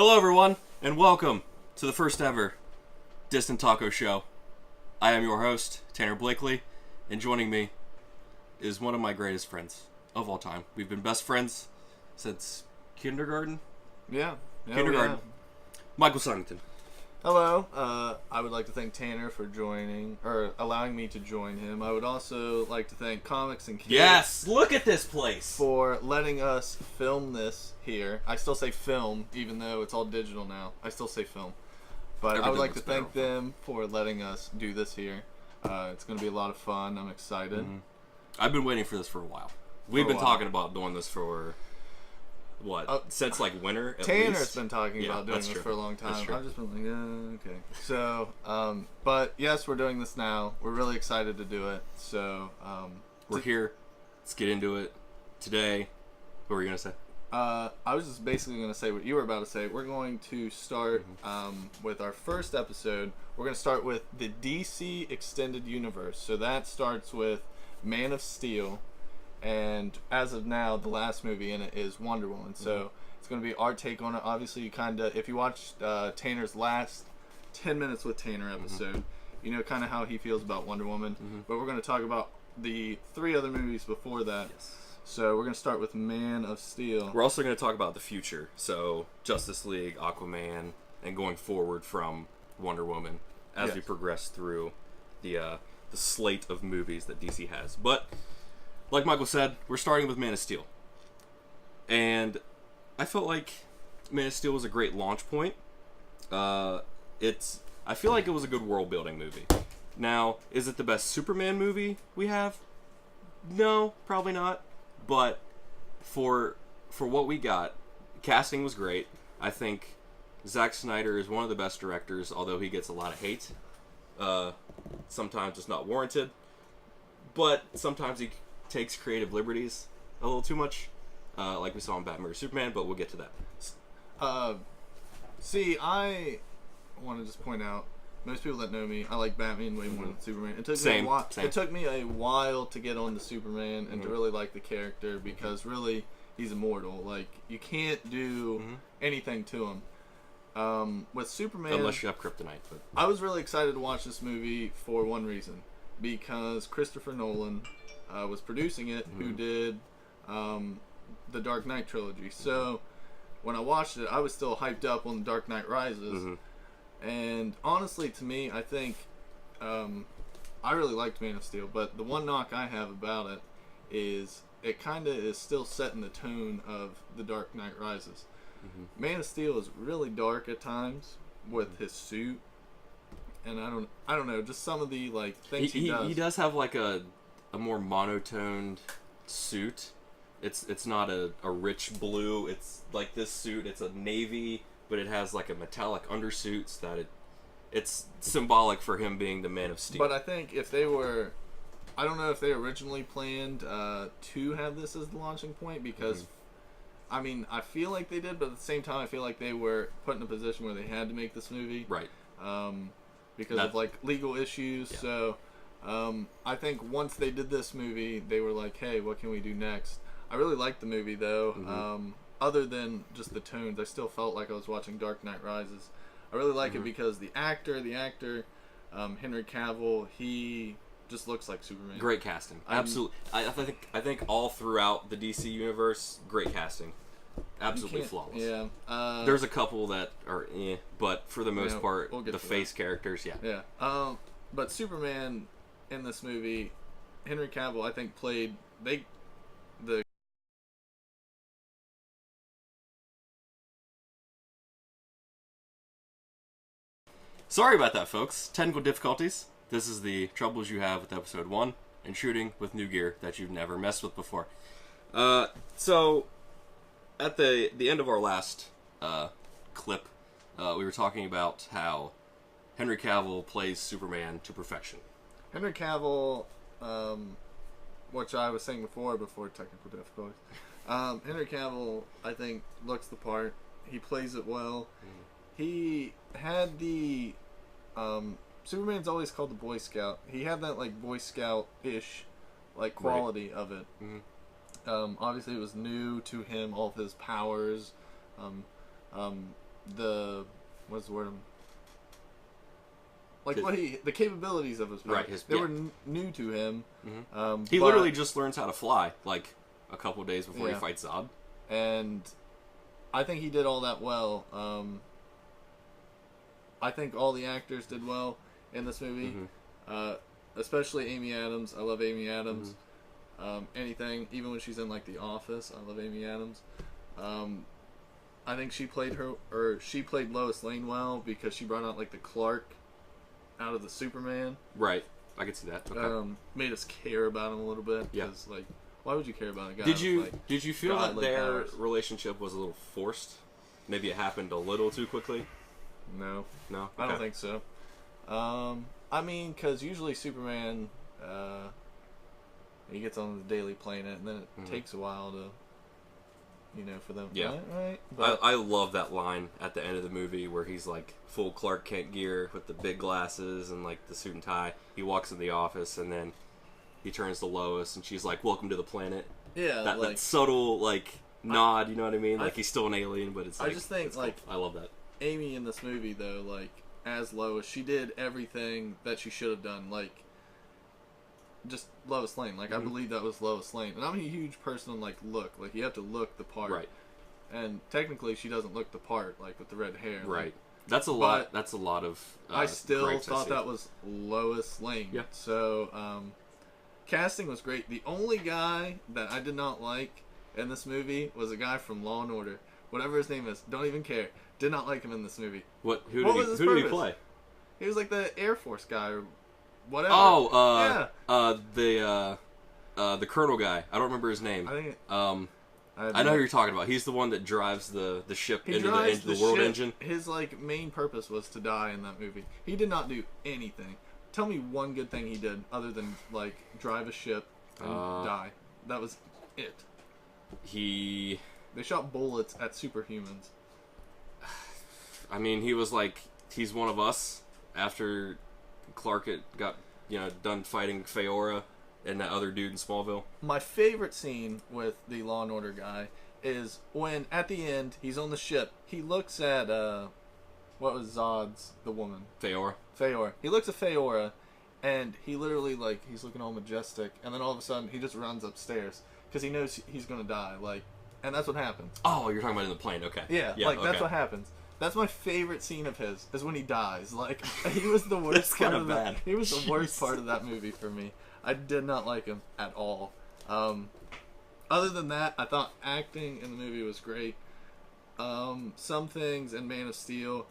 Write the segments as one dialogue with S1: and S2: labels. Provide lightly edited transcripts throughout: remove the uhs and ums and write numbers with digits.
S1: Hello, everyone, and welcome to the first ever Distant Taco Show. I am your host, Tanner Blakely, and joining me is one of my greatest friends of all time. We've been best friends since kindergarten.
S2: Yeah,
S1: Kindergarten. Michael Sungton.
S2: Hello. I would like to thank Tanner for joining, or allowing me to join him. I would also like to thank Comics&Kicks.
S1: Yes, look at this place.
S2: For letting us film this here. I still say film, even though it's all digital now. I still say film. But I would like to thank them for letting us do this here. It's going to be a lot of fun. I'm excited.
S1: Mm-hmm. I've been waiting for this for a while. We've been talking about doing this for... since like winter at
S2: Tanner's
S1: least?
S2: Been talking about doing this for a long time. I've just been like, okay. So, but yes, we're doing this now. We're really excited to do it. So,
S1: we're here. Let's get into it. Today, what were you going to say?
S2: I was just basically going to say what you were about to say. We're going to start with our first episode. We're going to start with the DC Extended Universe. So that starts with Man of Steel. And as of now, the last movie in it is Wonder Woman. So it's going to be our take on it. Obviously, you kind of, if you watched Tanner's last 10 Minutes with Tanner episode, you know kind of how he feels about Wonder Woman. But we're going to talk about the 3 other movies before that.
S1: Yes.
S2: So we're going to start with Man of Steel.
S1: We're also going to talk about the future. So Justice League, Aquaman, and going forward from Wonder Woman as we progress through the slate of movies that DC has. But... like Michael said, we're starting with Man of Steel. And I felt like Man of Steel was a great launch point. I feel like it was a good world-building movie. Now, is it the best Superman movie we have? No, probably not. But for what we got, casting was great. I think Zack Snyder is one of the best directors, although he gets a lot of hate. Sometimes it's not warranted. But sometimes he takes creative liberties a little too much, like we saw in Batman vs Superman, but we'll get to that.
S2: See, I want to just point out, most people that know me, I like Batman way more than Superman. It took me a while to get on to Superman and to really like the character, because really, he's immortal. Like, you can't do anything to him. With Superman...
S1: unless you have kryptonite. But
S2: I was really excited to watch this movie for one reason. Because Christopher Nolan... was producing it, who did the Dark Knight trilogy. So when I watched it, I was still hyped up on The Dark Knight Rises. And honestly, to me, I think I really liked Man of Steel, but the one knock I have about it is it kind of is still setting the tone of The Dark Knight Rises. Man of Steel is really dark at times with his suit, and I don't know, just some of the like things he does.
S1: He does have like a more monotoned suit. It's not a rich blue. It's like this suit. It's a navy, but it has like a metallic undersuit so that it's symbolic for him being the Man of Steel.
S2: But I think if they were, I don't know if they originally planned to have this as the launching point, because I mean, I feel like they did, but at the same time I feel like they were put in a position where they had to make this movie.
S1: Right.
S2: Because of like legal issues.
S1: Yeah.
S2: So I think once they did this movie, they were like, hey, what can we do next? I really liked the movie, though. Other than just the tones, I still felt like I was watching Dark Knight Rises. I really like it because the actor, Henry Cavill, he just looks like Superman.
S1: Great casting. Absolutely. I think all throughout the DC universe, great casting. Absolutely flawless.
S2: Yeah.
S1: There's a couple that are but for the most part,
S2: we'll
S1: the face characters,
S2: Yeah. But Superman... in this movie, Henry Cavill, I think, played the.
S1: Sorry about that, folks. Technical difficulties. This is the troubles you have with episode 1 and shooting with new gear that you've never messed with before. So, at the end of our last clip, we were talking about how Henry Cavill plays Superman to perfection.
S2: Henry Cavill, which I was saying before technical difficulties, Henry Cavill, I think, looks the part. He plays it well. He had the... Superman's always called the Boy Scout. He had that, like, Boy Scout-ish, like, quality of it. Obviously, it was new to him, all of his powers. what's the word? Like the capabilities of his power.
S1: Right,
S2: they were new to him.
S1: Mm-hmm. He literally just learns how to fly like a couple days before he fights Zod.
S2: And I think he did all that well. I think all the actors did well in this movie, especially Amy Adams. I love Amy Adams. Anything, even when she's in like The Office, I love Amy Adams. I think she played Lois Lane well because she brought out like the Clark out of the Superman.
S1: Right, I could see that. Okay.
S2: Made us care about him a little bit.
S1: Yeah.
S2: Because like, why would you care about a guy?
S1: Did you
S2: like,
S1: feel that their relationship was a little forced? Maybe it happened a little too quickly.
S2: No,
S1: okay.
S2: I don't think so. I mean, because usually Superman, he gets on the Daily Planet, and then it takes a while to, for them.
S1: Yeah,
S2: right. But
S1: I love that line at the end of the movie where he's like full Clark Kent gear with the big glasses and like the suit and tie. He walks in the office, and then he turns to Lois, and she's like, "Welcome to the planet."
S2: Yeah,
S1: that subtle nod. You know what I mean? Like he's still an alien, but it's.
S2: I just think
S1: cool. I love that.
S2: Amy in this movie, though, like, as Lois, she did everything that she should have done. Like, just Lois Lane. Like, I believe that was Lois Lane. And I'm a huge person on, like, look. Like, you have to look the part.
S1: Right.
S2: And technically, she doesn't look the part, like, with the red hair.
S1: Right.
S2: Like,
S1: that's a lot. That's a lot of.
S2: I still thought that was Lois Lane.
S1: Yeah.
S2: So, casting was great. The only guy that I did not like in this movie was a guy from Law and Order. Whatever his name is. Don't even care. Did not like him in this movie.
S1: Who did he play?
S2: He was like the Air Force guy or whatever.
S1: Oh, the Colonel guy. I don't remember his name. I know who you're talking about. He's the one that drives the ship into the world engine.
S2: His like main purpose was to die in that movie. He did not do anything. Tell me one good thing he did other than like drive a ship and die. That was it. They shot bullets at superhumans.
S1: I mean, he's one of us after Clark got, done fighting Feora and that other dude in Smallville.
S2: My favorite scene with the Law and Order guy is when, at the end, he's on the ship. He looks at, what was Zod's, the woman? Feora. He looks at Feora, and he literally, he's looking all majestic, and then all of a sudden, he just runs upstairs, because he knows he's going to die, and that's what happens.
S1: Oh, you're talking about in the plane, okay.
S2: Yeah, that's what happens. That's my favorite scene of his, is when he dies. He was the worst part of that. He was the worst part of that movie for me. I did not like him at all. Other than that, I thought acting in the movie was great. Some things in Man of Steel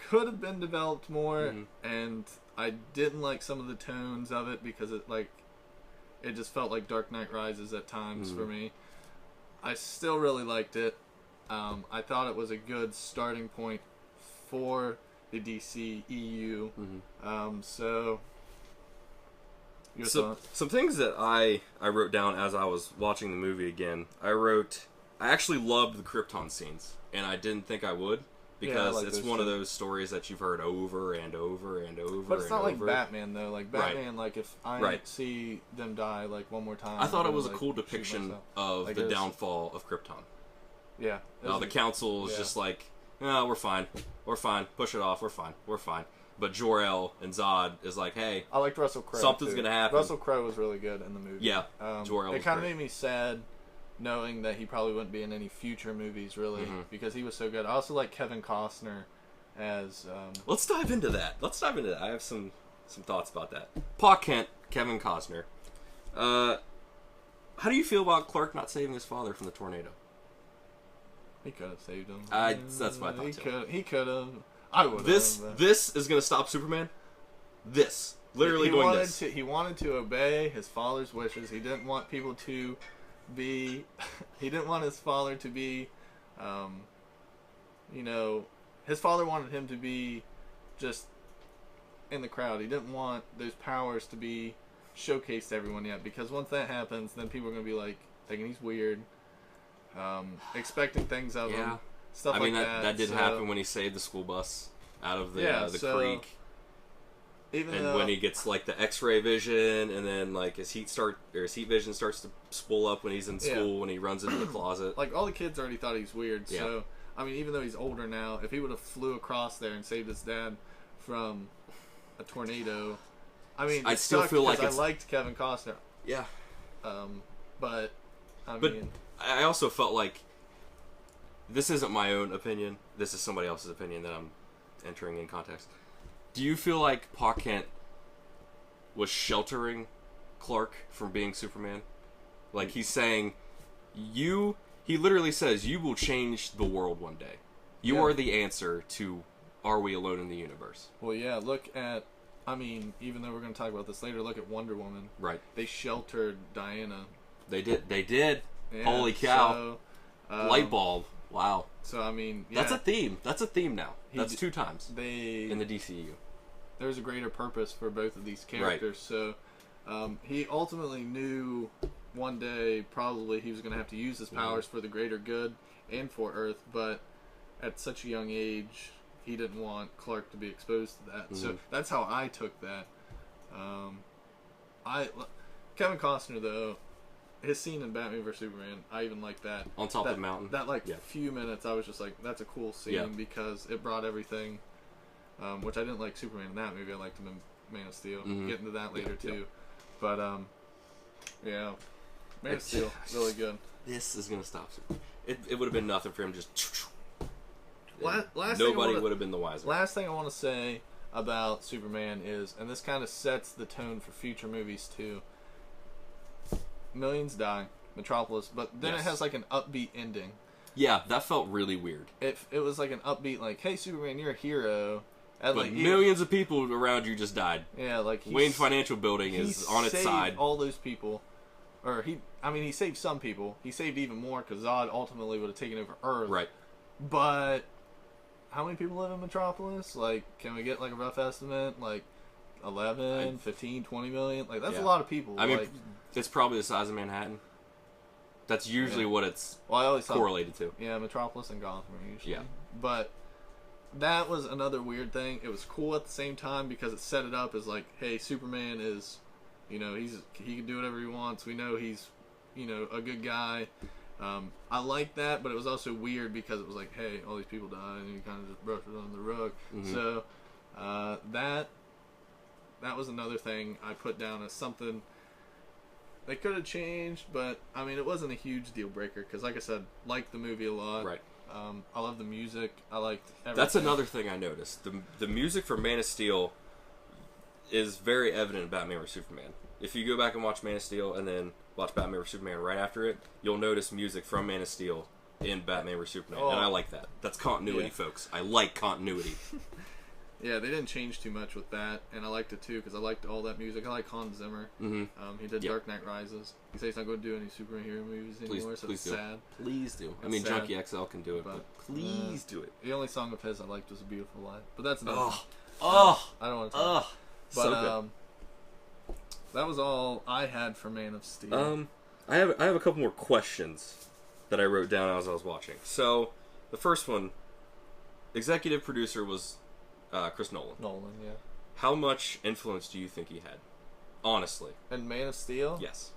S2: could have been developed more, and I didn't like some of the tones of it because it just felt like Dark Knight Rises at times for me. I still really liked it. I thought it was a good starting point for the DC EU.
S1: Some things that I wrote down as I was watching the movie again. I actually loved the Krypton scenes, and I didn't think I would because it's one of those stories that you've heard over and over and over.
S2: But it's not like Batman though. Like Batman, if I see them die one more time,
S1: I thought it was a cool depiction of the downfall of Krypton.
S2: Yeah.
S1: The council is just no, we're fine. Push it off. We're fine. But Jor-El and Zod is like, hey,
S2: I liked Russell Crowe.
S1: Something's gonna happen.
S2: Russell Crowe was really good in the movie.
S1: Yeah, Jor-El.
S2: It kind of made me sad, knowing that he probably wouldn't be in any future movies, really, because he was so good. I also like Kevin Costner as.
S1: Let's dive into that. I have some thoughts about that. Pa Kent, Kevin Costner. How do you feel about Clark not saving his father from the tornado?
S2: He could have saved him.
S1: That's what I thought.
S2: He could have. I would have.
S1: This is going to stop Superman. This. Literally doing this.
S2: He wanted to obey his father's wishes. He didn't want people to be... He didn't want his father to be... His father wanted him to be just in the crowd. He didn't want those powers to be showcased to everyone yet. Because once that happens, then people are going to be thinking he's weird. Expecting things of him. Stuff like that.
S1: That did happen when he saved the school bus out of the creek. When he gets the X-ray vision, and then his heat vision starts to spool up when he's in school when he runs into the closet.
S2: All the kids already thought he's weird. So I mean, even though he's older now, if he would have flew across there and saved his dad from a tornado, I mean,
S1: I still feel like
S2: I liked Kevin Costner.
S1: Yeah.
S2: But I
S1: But
S2: mean,
S1: I also felt like this isn't my own opinion. This is somebody else's opinion that I'm entering in context. Do you feel like Pa Kent was sheltering Clark from being Superman? Like, he's saying, he literally says, you will change the world one day. You are the answer to, are we alone in the universe?
S2: Well, yeah, look at, I mean, even though we're going to talk about this later, look at Wonder Woman.
S1: Right.
S2: They sheltered Diana.
S1: They did.
S2: Yeah,
S1: Holy cow.
S2: So,
S1: light bulb. Wow.
S2: So, I mean, yeah.
S1: That's a theme. That's a theme now. That's 2 times in the DCU.
S2: There's a greater purpose for both of these characters. Right. So, he ultimately knew one day probably he was going to have to use his powers for the greater good and for Earth, but at such a young age, he didn't want Clark to be exposed to that. So that's how I took that. Kevin Costner, though, his scene in Batman vs Superman, I even like that.
S1: On top of the mountain.
S2: That few minutes, I was just like, that's a cool scene because it brought everything, which I didn't like Superman in that movie. I liked him in Man of Steel. Get into that later too. But yeah, Man of Steel, really good.
S1: This is gonna stop. It would have been nothing for him just. Nobody would have been the wiser.
S2: Last thing I want to say about Superman is, and this kind of sets the tone for future movies too. Millions die, Metropolis, but then it has like an upbeat ending.
S1: Yeah, that felt really weird.
S2: It was like an upbeat, like, hey Superman, you're a hero.
S1: And but like, millions of people around you just died.
S2: Yeah, like
S1: Wayne Financial Building is on its side.
S2: All those people, or he saved some people. He saved even more because Zod ultimately would have taken over Earth.
S1: Right.
S2: But how many people live in Metropolis? Like, can we get like a rough estimate? Like 11, 15, 20 million? Like, that's a lot of people.
S1: I mean, it's probably the size of Manhattan. That's usually what it's correlated to.
S2: Yeah, Metropolis and Gotham are usually.
S1: Yeah.
S2: But that was another weird thing. It was cool at the same time because it set it up as like, hey, Superman is, he can do whatever he wants. We know he's, a good guy. I like that, but it was also weird because it was like, hey, all these people died, and you kind of just brushed it under the rug. So that was another thing I put down as something they could have changed, but I mean, it wasn't a huge deal breaker because, like I said, liked the movie a lot.
S1: Right.
S2: I love the music. I liked everything.
S1: That's another thing I noticed. The music for Man of Steel is very evident in Batman vs Superman. If you go back and watch Man of Steel and then watch Batman vs Superman right after it, you'll notice music from Man of Steel in Batman vs Superman, and I like that. That's continuity, folks. I like continuity.
S2: Yeah, they didn't change too much with that, and I liked it too because I liked all that music. I like Hans Zimmer. He did Dark Knight Rises. He says he's not going to do any superhero movies anymore, so it's sad.
S1: Please do. I mean, Junkie XL can do it, but please do it.
S2: The only song of his I liked was A Beautiful Life, but that's another
S1: I
S2: don't want to talk. But
S1: so good.
S2: That was all I had for Man of Steel.
S1: I have a couple more questions that I wrote down as I was watching. So the first one, executive producer was Chris Nolan.
S2: Yeah.
S1: How much influence do you think he had? Honestly.
S2: And Man of Steel?
S1: Yes.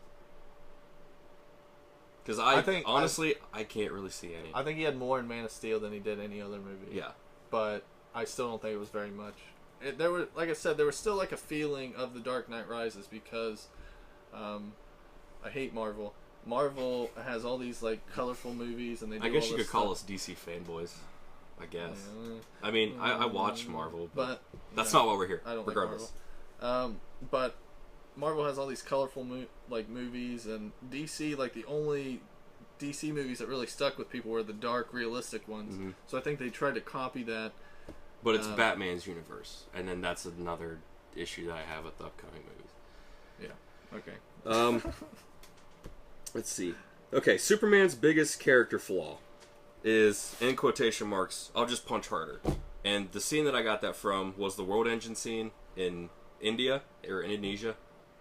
S1: Because I can't really see any.
S2: I think he had more in Man of Steel than he did any other movie.
S1: Yeah. But
S2: I still don't think it was very much. Like I said, there was still like a feeling of The Dark Knight Rises because I hate Marvel. Marvel has all these like colorful movies, and they do
S1: I guess
S2: all
S1: you
S2: this
S1: could call
S2: stuff.
S1: us DC fanboys. I guess. I mean, I watch Marvel, but that's not why we're here.
S2: I don't
S1: regardless.
S2: Like Marvel. But Marvel has all these colorful movies, and DC, like the only DC movies that really stuck with people were the dark, realistic ones. So I think they tried to copy that.
S1: But it's Batman's universe, and then that's another issue that I have with the upcoming movies.
S2: Yeah. Okay.
S1: Let's see. Okay, Superman's biggest character flaw is, in quotation marks, I'll just punch harder. And the scene that I got that from was the World Engine scene in India, or Indonesia,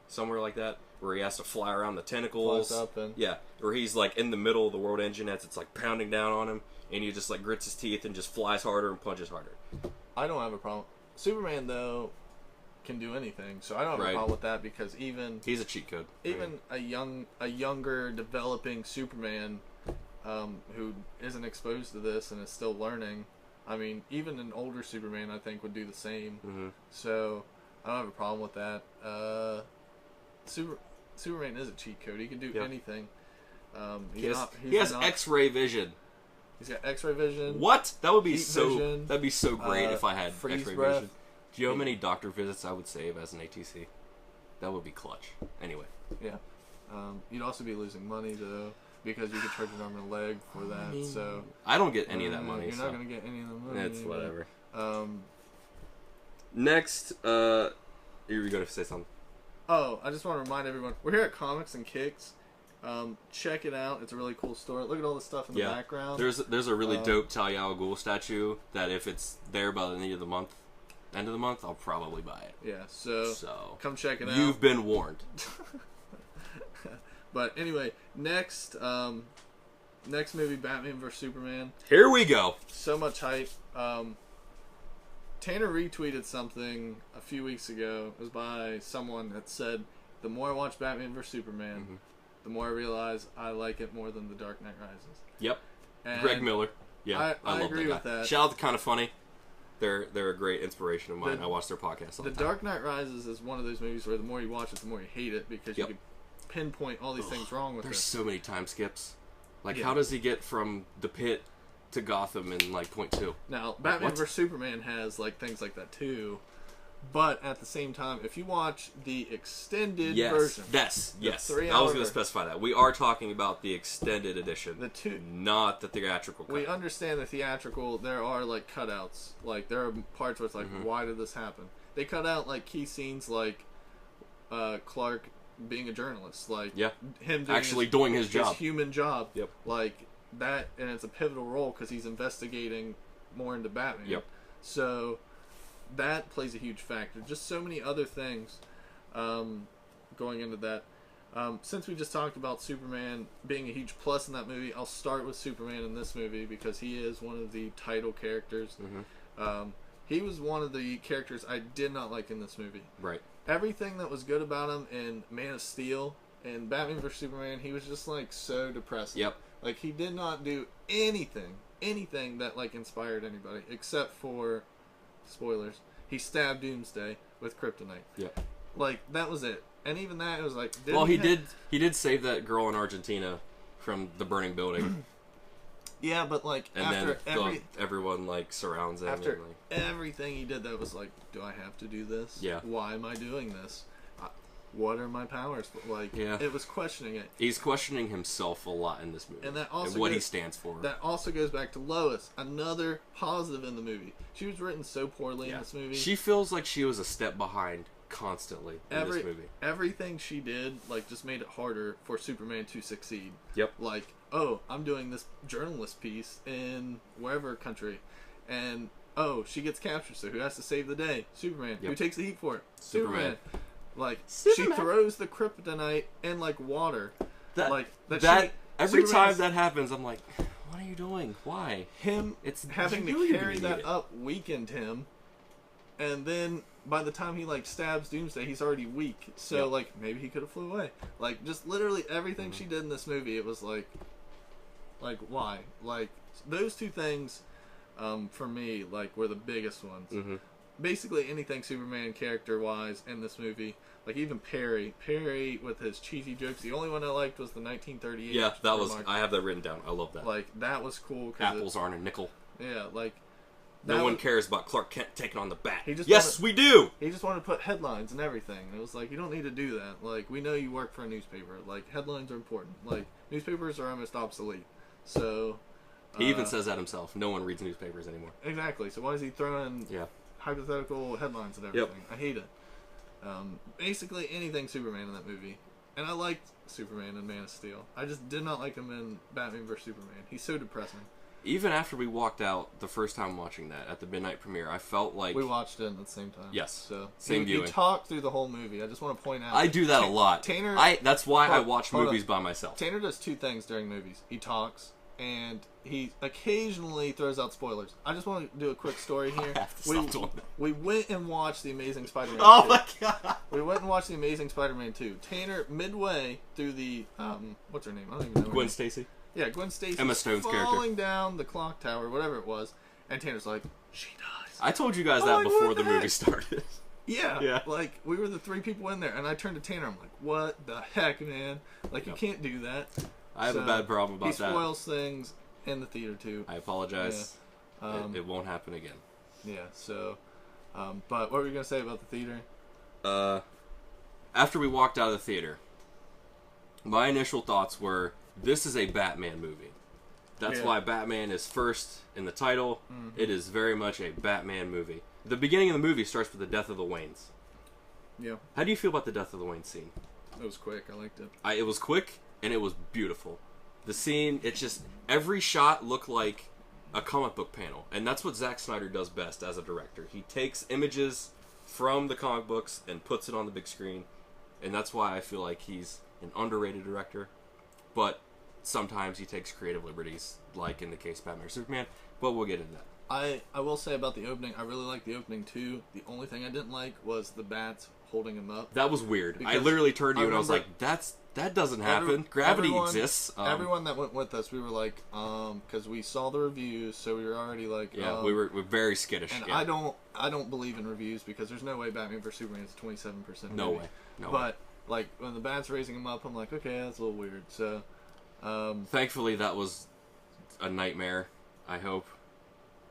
S1: somewhere like that, where he has to fly around the tentacles.
S2: Flies up and...
S1: Yeah, where he's like in the middle of the World Engine as it's like pounding down on him, and he just like grits his teeth and just flies harder and punches harder.
S2: I don't have a problem. Superman, though, can do anything, so I don't have a problem with that because he's
S1: a cheat code.
S2: Even a younger, developing Superman who isn't exposed to this and is still learning. I mean, even an older Superman, I think, would do the same.
S1: Mm-hmm.
S2: So I don't have a problem with that. Superman is a cheat code. He can do anything.
S1: He has X-ray vision.
S2: He's got X-ray vision.
S1: What? That would be
S2: vision,
S1: that'd be so great if I had X-ray
S2: breath.
S1: vision. Do you know how many doctor visits I would save as an ATC? That would be clutch. Anyway.
S2: Yeah. You'd also be losing money though, because you could charge an arm and a leg for that. So
S1: I don't get any of that money.
S2: You're not gonna get any of the money.
S1: It's whatever. Next, you're gonna say something.
S2: Oh, I just want to remind everyone, we're here at Comics&Kicks. Check it out. It's a really cool store. Look at all the stuff in the background.
S1: There's a really dope Talia al Ghul statue that if it's there by the end of the month, I'll probably buy it.
S2: Yeah, so come check it out.
S1: You've been warned.
S2: But anyway, next movie, Batman vs Superman.
S1: Here we go.
S2: So much hype. Tanner retweeted something a few weeks ago. It was by someone that said, the more I watch Batman vs Superman, the more I realize I like it more than The Dark Knight Rises.
S1: Yep. And Greg Miller. Yeah, I love
S2: agree with that.
S1: Shout out to Kind of Funny. They're a great inspiration of mine. I watch their podcast all the time.
S2: The Dark Knight Rises is one of those movies where the more you watch it, the more you hate it, because you can pinpoint all these things wrong with it.
S1: There's so many time skips. Like, how does he get from the pit to Gotham in, like, .2?
S2: Now, Batman vs Superman has, like, things like that, too. But at the same time, if you watch the extended version...
S1: Yes. I was going to specify that. We are talking about the extended edition. Not the theatrical cut.
S2: We understand the theatrical, there are, like, cutouts. Like, there are parts where it's like, why did this happen? They cut out, like, key scenes like Clark being a journalist. Like, him doing his job. His human job.
S1: Yep.
S2: Like, that, and it's a pivotal role because he's investigating more into Batman.
S1: Yep.
S2: So... that plays a huge factor. Just so many other things going into that. Since we just talked about Superman being a huge plus in that movie, I'll start with Superman in this movie because he is one of the title characters. He was one of the characters I did not like in this movie.
S1: Right.
S2: Everything that was good about him in Man of Steel and Batman vs Superman, he was just like so depressing.
S1: Yep.
S2: Like he did not do anything that like inspired anybody except for... spoilers. He stabbed Doomsday with kryptonite.
S1: Yeah.
S2: Like that was it. And even that, it was like.
S1: He did save that girl in Argentina from the burning building.
S2: Yeah, but like
S1: and everyone like surrounds him.
S2: After everything he did, that was like, do I have to do this?
S1: Yeah.
S2: Why am I doing this? What are my powers? Like, it was questioning it.
S1: He's questioning himself a lot in this movie.
S2: And that also
S1: what he stands for.
S2: That also goes back to Lois, another positive in the movie. She was written so poorly in this movie.
S1: She feels like she was a step behind constantly in this movie.
S2: Everything she did, like, just made it harder for Superman to succeed.
S1: Yep.
S2: Like, oh, I'm doing this journalist piece in wherever country. And, oh, she gets captured, so who has to save the day? Superman. Yep. Who takes the heat for it? Superman. Like, she throws the kryptonite in, like, water.
S1: Every time that happens, I'm like, what are you doing? Why?
S2: It's having to carry that up weakened him. And then, by the time he, like, stabs Doomsday, he's already weak. So, like, maybe he could have flew away. Like, just literally everything she did in this movie, it was like, why? Like, those two things, for me, like, were the biggest ones. Basically anything Superman character-wise in this movie. Like, even Perry with his cheesy jokes. The only one I liked was the 1938.
S1: Yeah, that was... I have that written down. I love that.
S2: Like, that was cool.
S1: Apples aren't a nickel.
S2: Yeah, like...
S1: No one cares about Clark Kent taking on the bat.
S2: We
S1: do!
S2: He just wanted to put headlines and everything. And it was like, you don't need to do that. Like, we know you work for a newspaper. Like, headlines are important. Like, newspapers are almost obsolete. So...
S1: He even says that himself. No one reads newspapers anymore.
S2: Exactly. So why is he throwing... hypothetical headlines and everything? I hate it. Basically anything Superman in that movie. And I liked Superman in Man of Steel. I just did not like him in Batman vs Superman. He's so depressing.
S1: Even after we walked out the first time watching that at the midnight premiere, I felt like...
S2: We watched it at the same time.
S1: Yes.
S2: So
S1: same viewing.
S2: You talked through the whole movie. I just want to point out...
S1: I do that a lot.
S2: Tanner...
S1: That's why I watch movies by myself.
S2: Tanner does two things during movies. He talks... and he occasionally throws out spoilers. I just want to do a quick story here.
S1: I have to stop doing that.
S2: We went and watched The Amazing Spider-Man 2.
S1: Oh my god!
S2: We went and watched The Amazing Spider-Man 2. Tanner, midway through the... what's her name? I don't even know her
S1: Gwen
S2: name.
S1: Stacy?
S2: Yeah, Gwen Stacy
S1: Emma Stone's
S2: falling down the clock tower, whatever it was, and Tanner's like, she dies.
S1: I told you guys that before the movie started.
S2: Yeah, like, we were the 3 people in there, and I turned to Tanner, I'm like, what the heck, man? Like, you can't do that.
S1: I have a bad problem about that.
S2: He spoils things in the theater, too.
S1: I apologize. Yeah. It won't happen again.
S2: Yeah, so, but what were you going to say about the theater?
S1: After we walked out of the theater, my initial thoughts were, this is a Batman movie. That's why Batman is first in the title. Mm-hmm. It is very much a Batman movie. The beginning of the movie starts with the death of the Waynes.
S2: Yeah.
S1: How do you feel about the death of the Wayne scene?
S2: It was quick. I liked it.
S1: It was quick, and it was beautiful. The scene, it's just, every shot looked like a comic book panel. And that's what Zack Snyder does best as a director. He takes images from the comic books and puts it on the big screen. And that's why I feel like he's an underrated director. But sometimes he takes creative liberties, like in the case of Batman or Superman. But we'll get into that.
S2: I will say about the opening, I really liked the opening too. The only thing I didn't like was the bats holding him up.
S1: That was weird. I literally turned to you and I was like, that doesn't happen. Gravity exists.
S2: Everyone that went with us, we were like, because we saw the reviews, so we were already like,
S1: we're very skittish.
S2: And
S1: yeah.
S2: I don't believe in reviews because there's no way Batman vs Superman is 27%.
S1: No way.
S2: But like when the bats raising him up, I'm like, okay, that's a little weird. So,
S1: thankfully that was a nightmare. I hope.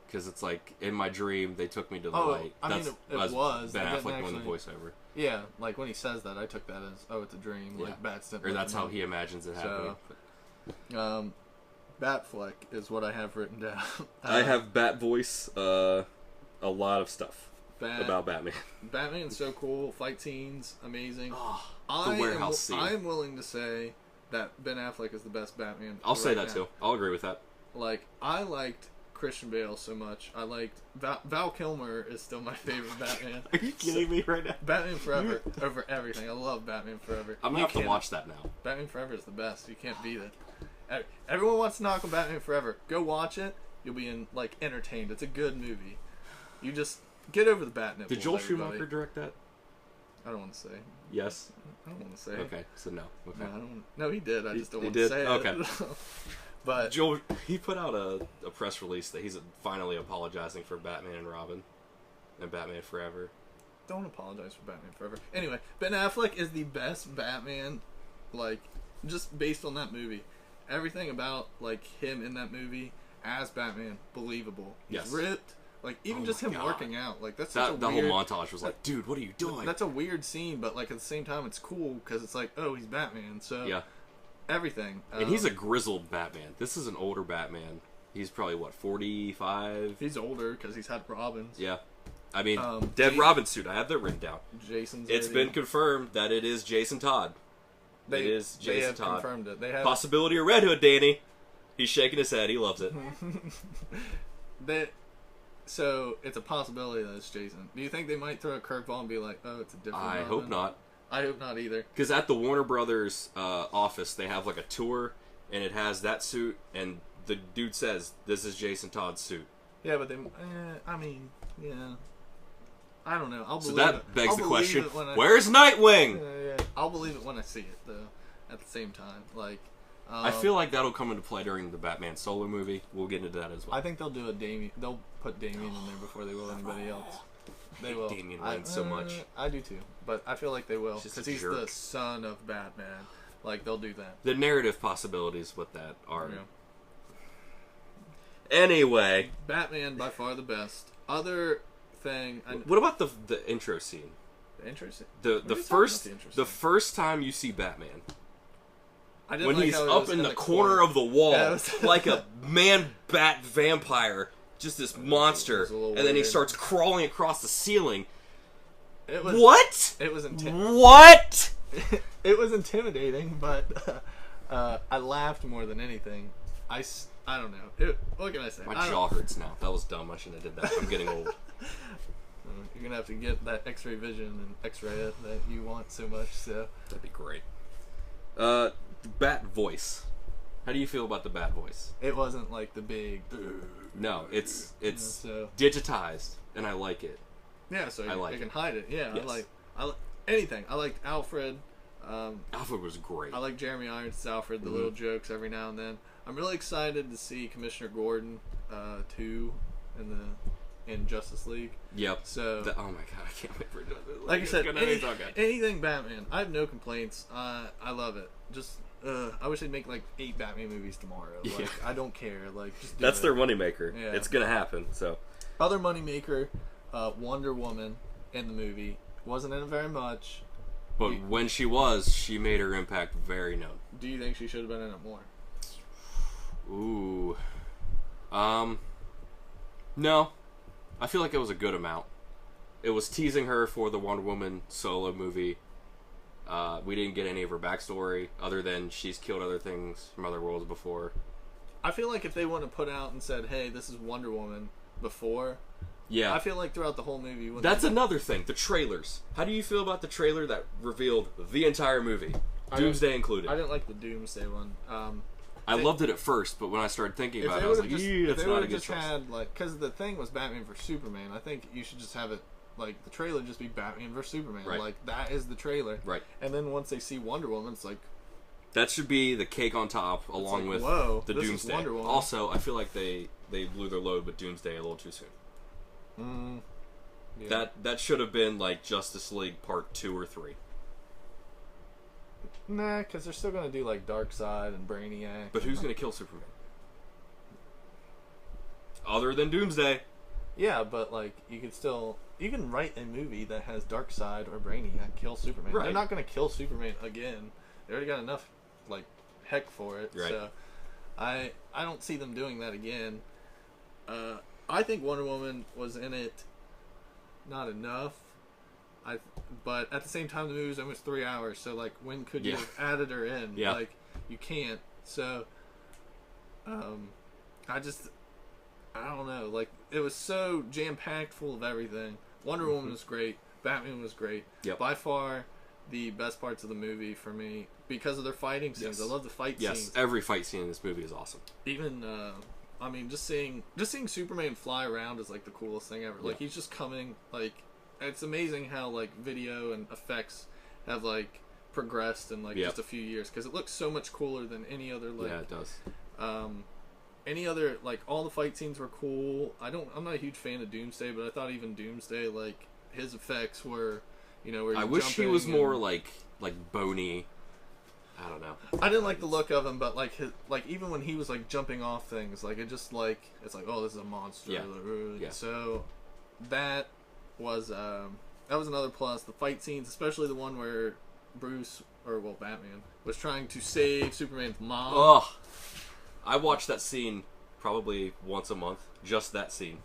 S1: Because it's like, in my dream, they took me to the light.
S2: I mean, it was.
S1: Ben Affleck doing the voiceover.
S2: Yeah, like when he says that, I took that as, it's a dream.
S1: Yeah.
S2: Like, bats didn't.
S1: Or that's how he imagines it happening.
S2: So, Batfleck is what I have written down.
S1: I have Bat voice, a lot of stuff about Batman.
S2: Batman's so cool. Fight scenes, amazing.
S1: Oh, the warehouse scene.
S2: I am willing to say that Ben Affleck is the best Batman.
S1: I'll say that too. I'll agree with that.
S2: Like, I liked Christian Bale so much. I liked Val Kilmer is still my favorite Batman.
S1: Are you kidding me right now?
S2: Batman Forever over everything. I love Batman Forever.
S1: I'm gonna have to watch that now.
S2: Batman Forever is the best. You can't beat it. Everyone wants to knock on Batman Forever. Go watch it. You'll be entertained. It's a good movie. You just get over the bat nipple.
S1: Did Joel Schumacher direct that?
S2: I don't want to say.
S1: Yes.
S2: I don't want to say.
S1: Okay, so no. Okay.
S2: No, I don't. No, he did. I just don't want to say it.
S1: Okay.
S2: But
S1: Joel, he put out a press release that he's finally apologizing for Batman and Robin and Batman Forever.
S2: Don't apologize for Batman Forever. Anyway, Ben Affleck is the best Batman, just based on that movie. Everything about, him in that movie as Batman, believable. He's ripped. Even just him working out. That's such a weird...
S1: The whole montage was like, dude, what are you doing?
S2: That's a weird scene, but, at the same time, it's cool, because it's like, oh, he's Batman, so...
S1: Yeah.
S2: Everything.
S1: And he's a grizzled Batman. This is an older Batman. He's probably, 45?
S2: He's older, because he's had Robins.
S1: Yeah. I mean, dead Robin suit. I have that written down. It's been confirmed that it is Jason Todd. It is Jason Todd.
S2: They have confirmed it. They have
S1: possibility of Red Hood, Danny. He's shaking his head. He loves it.
S2: So, it's a possibility that it's Jason. Do you think they might throw a curveball and be like, oh, it's a different
S1: I
S2: Robin?
S1: hope not.
S2: I hope not either.
S1: Because at the Warner Brothers office, they have a tour, and it has that suit, and the dude says, this is Jason Todd's suit.
S2: Yeah, but yeah. I don't know. I'll believe it.
S1: So that begs the question, where's Nightwing?
S2: Yeah. I'll believe it when I see it, though, at the same time.
S1: I feel like that'll come into play during the Batman solo movie. We'll get into that as well.
S2: I think they'll do they'll put Damian in there before they will anybody else. They will.
S1: Damian Wayne so much.
S2: I do too, but I feel like they will because he's the son of Batman. They'll do that.
S1: The narrative possibilities with that are. Yeah. Anyway,
S2: Batman by far the best. Other thing.
S1: What about the intro scene?
S2: The intro scene.
S1: The first time you see Batman. When he's up in the corner of the wall, like a man-bat vampire. Just this monster, and then he starts crawling across the ceiling. What?
S2: It was
S1: What?
S2: It was intimidating, but I laughed more than anything. I don't know. What can I say?
S1: My jaw hurts now. That was dumb. I shouldn't have did that. I'm getting old.
S2: You're gonna have to get that X-ray vision and X-ray it that you want so much. So
S1: that'd be great. Bat voice. How do you feel about the Bat voice?
S2: It wasn't the big.
S1: No, it's digitized, and I like it.
S2: Yeah, so you can hide it. Yeah, yes. I like anything. I liked Alfred.
S1: Alfred was great.
S2: I like Jeremy Irons' Alfred. The little jokes every now and then. I'm really excited to see Commissioner Gordon, too, in Justice League.
S1: Yep.
S2: So,
S1: oh my god, I can't wait for Justice League.
S2: like I said, anything Batman, I have no complaints. I love it. Just, I wish they'd make like 8 Batman movies tomorrow. Like, I don't care. Like, just do
S1: That's
S2: it.
S1: their moneymaker.
S2: Yeah.
S1: It's gonna happen. So,
S2: other moneymaker, Wonder Woman in the movie wasn't in it very much.
S1: but when she was, she made her impact very known.
S2: Do you think she should have been in it more?
S1: Ooh. No. I feel like it was a good amount. It was teasing her for the Wonder Woman solo movie. We didn't get any of her backstory, other than she's killed other things from other worlds before.
S2: I feel like if they would have put out and said, hey, this is Wonder Woman before...
S1: Yeah.
S2: I feel like throughout the whole movie...
S1: That's another thing, the trailers. How do you feel about the trailer that revealed the entire movie? Doomsday included.
S2: I didn't like the Doomsday one.
S1: I loved it at first, but when I started thinking about it, I was like, it's not a good choice.
S2: Had, like, because the thing was Batman vs Superman, I think you should just have it, like, the trailer just be Batman vs Superman.
S1: Right.
S2: Like, that is the trailer.
S1: Right.
S2: And then once they see Wonder Woman, it's like...
S1: That should be the cake on top, along with the Doomsday.
S2: Wonder Woman.
S1: Also, I feel like they blew their load with Doomsday a little too soon.
S2: Yeah.
S1: That should have been, like, Justice League Part 2 or 3.
S2: Nah, because they're still going to do, like, Darkseid and Brainiac.
S1: But who's going to kill Superman? Other than Doomsday.
S2: Yeah, but, like, you can write a movie that has Darkseid or Brainiac kill Superman.
S1: Right.
S2: They're not going to kill Superman again. They already got enough, like, heck for it.
S1: Right.
S2: So, I don't see them doing that again. I think Wonder Woman was in it not enough. But at the same time, the movie was almost 3 hours. So, like, when could you have added her in?
S1: Yeah.
S2: Like, you can't. So, I don't know. Like, it was so jam-packed full of everything. Wonder Woman was great. Batman was great.
S1: Yep.
S2: By far, the best parts of the movie for me, because of their fighting scenes.
S1: Yes.
S2: I love the fight
S1: Yes,
S2: scenes.
S1: every fight scene in this movie is awesome.
S2: Even, I mean, just seeing Superman fly around is, like, the coolest thing ever. Like, he's just coming, like... It's amazing how, like, video and effects have, like, progressed in, like, just a few years. Because it looks so much cooler than any other, like...
S1: Yeah, it does.
S2: Any other, like, all the fight scenes were cool. I'm not a huge fan of Doomsday, but I thought even Doomsday, like, his effects were, you know, where
S1: I wish he was more, like bony. I don't know.
S2: I didn't like the look of him, but, like, even when he was, like, jumping off things, like, it just, like, it's like, oh, this is a monster.
S1: Yeah.
S2: So, that was another plus. The fight scenes, especially the one where Batman was trying to save Superman's mom.
S1: Oh, I watch that scene probably once a month. Just that scene,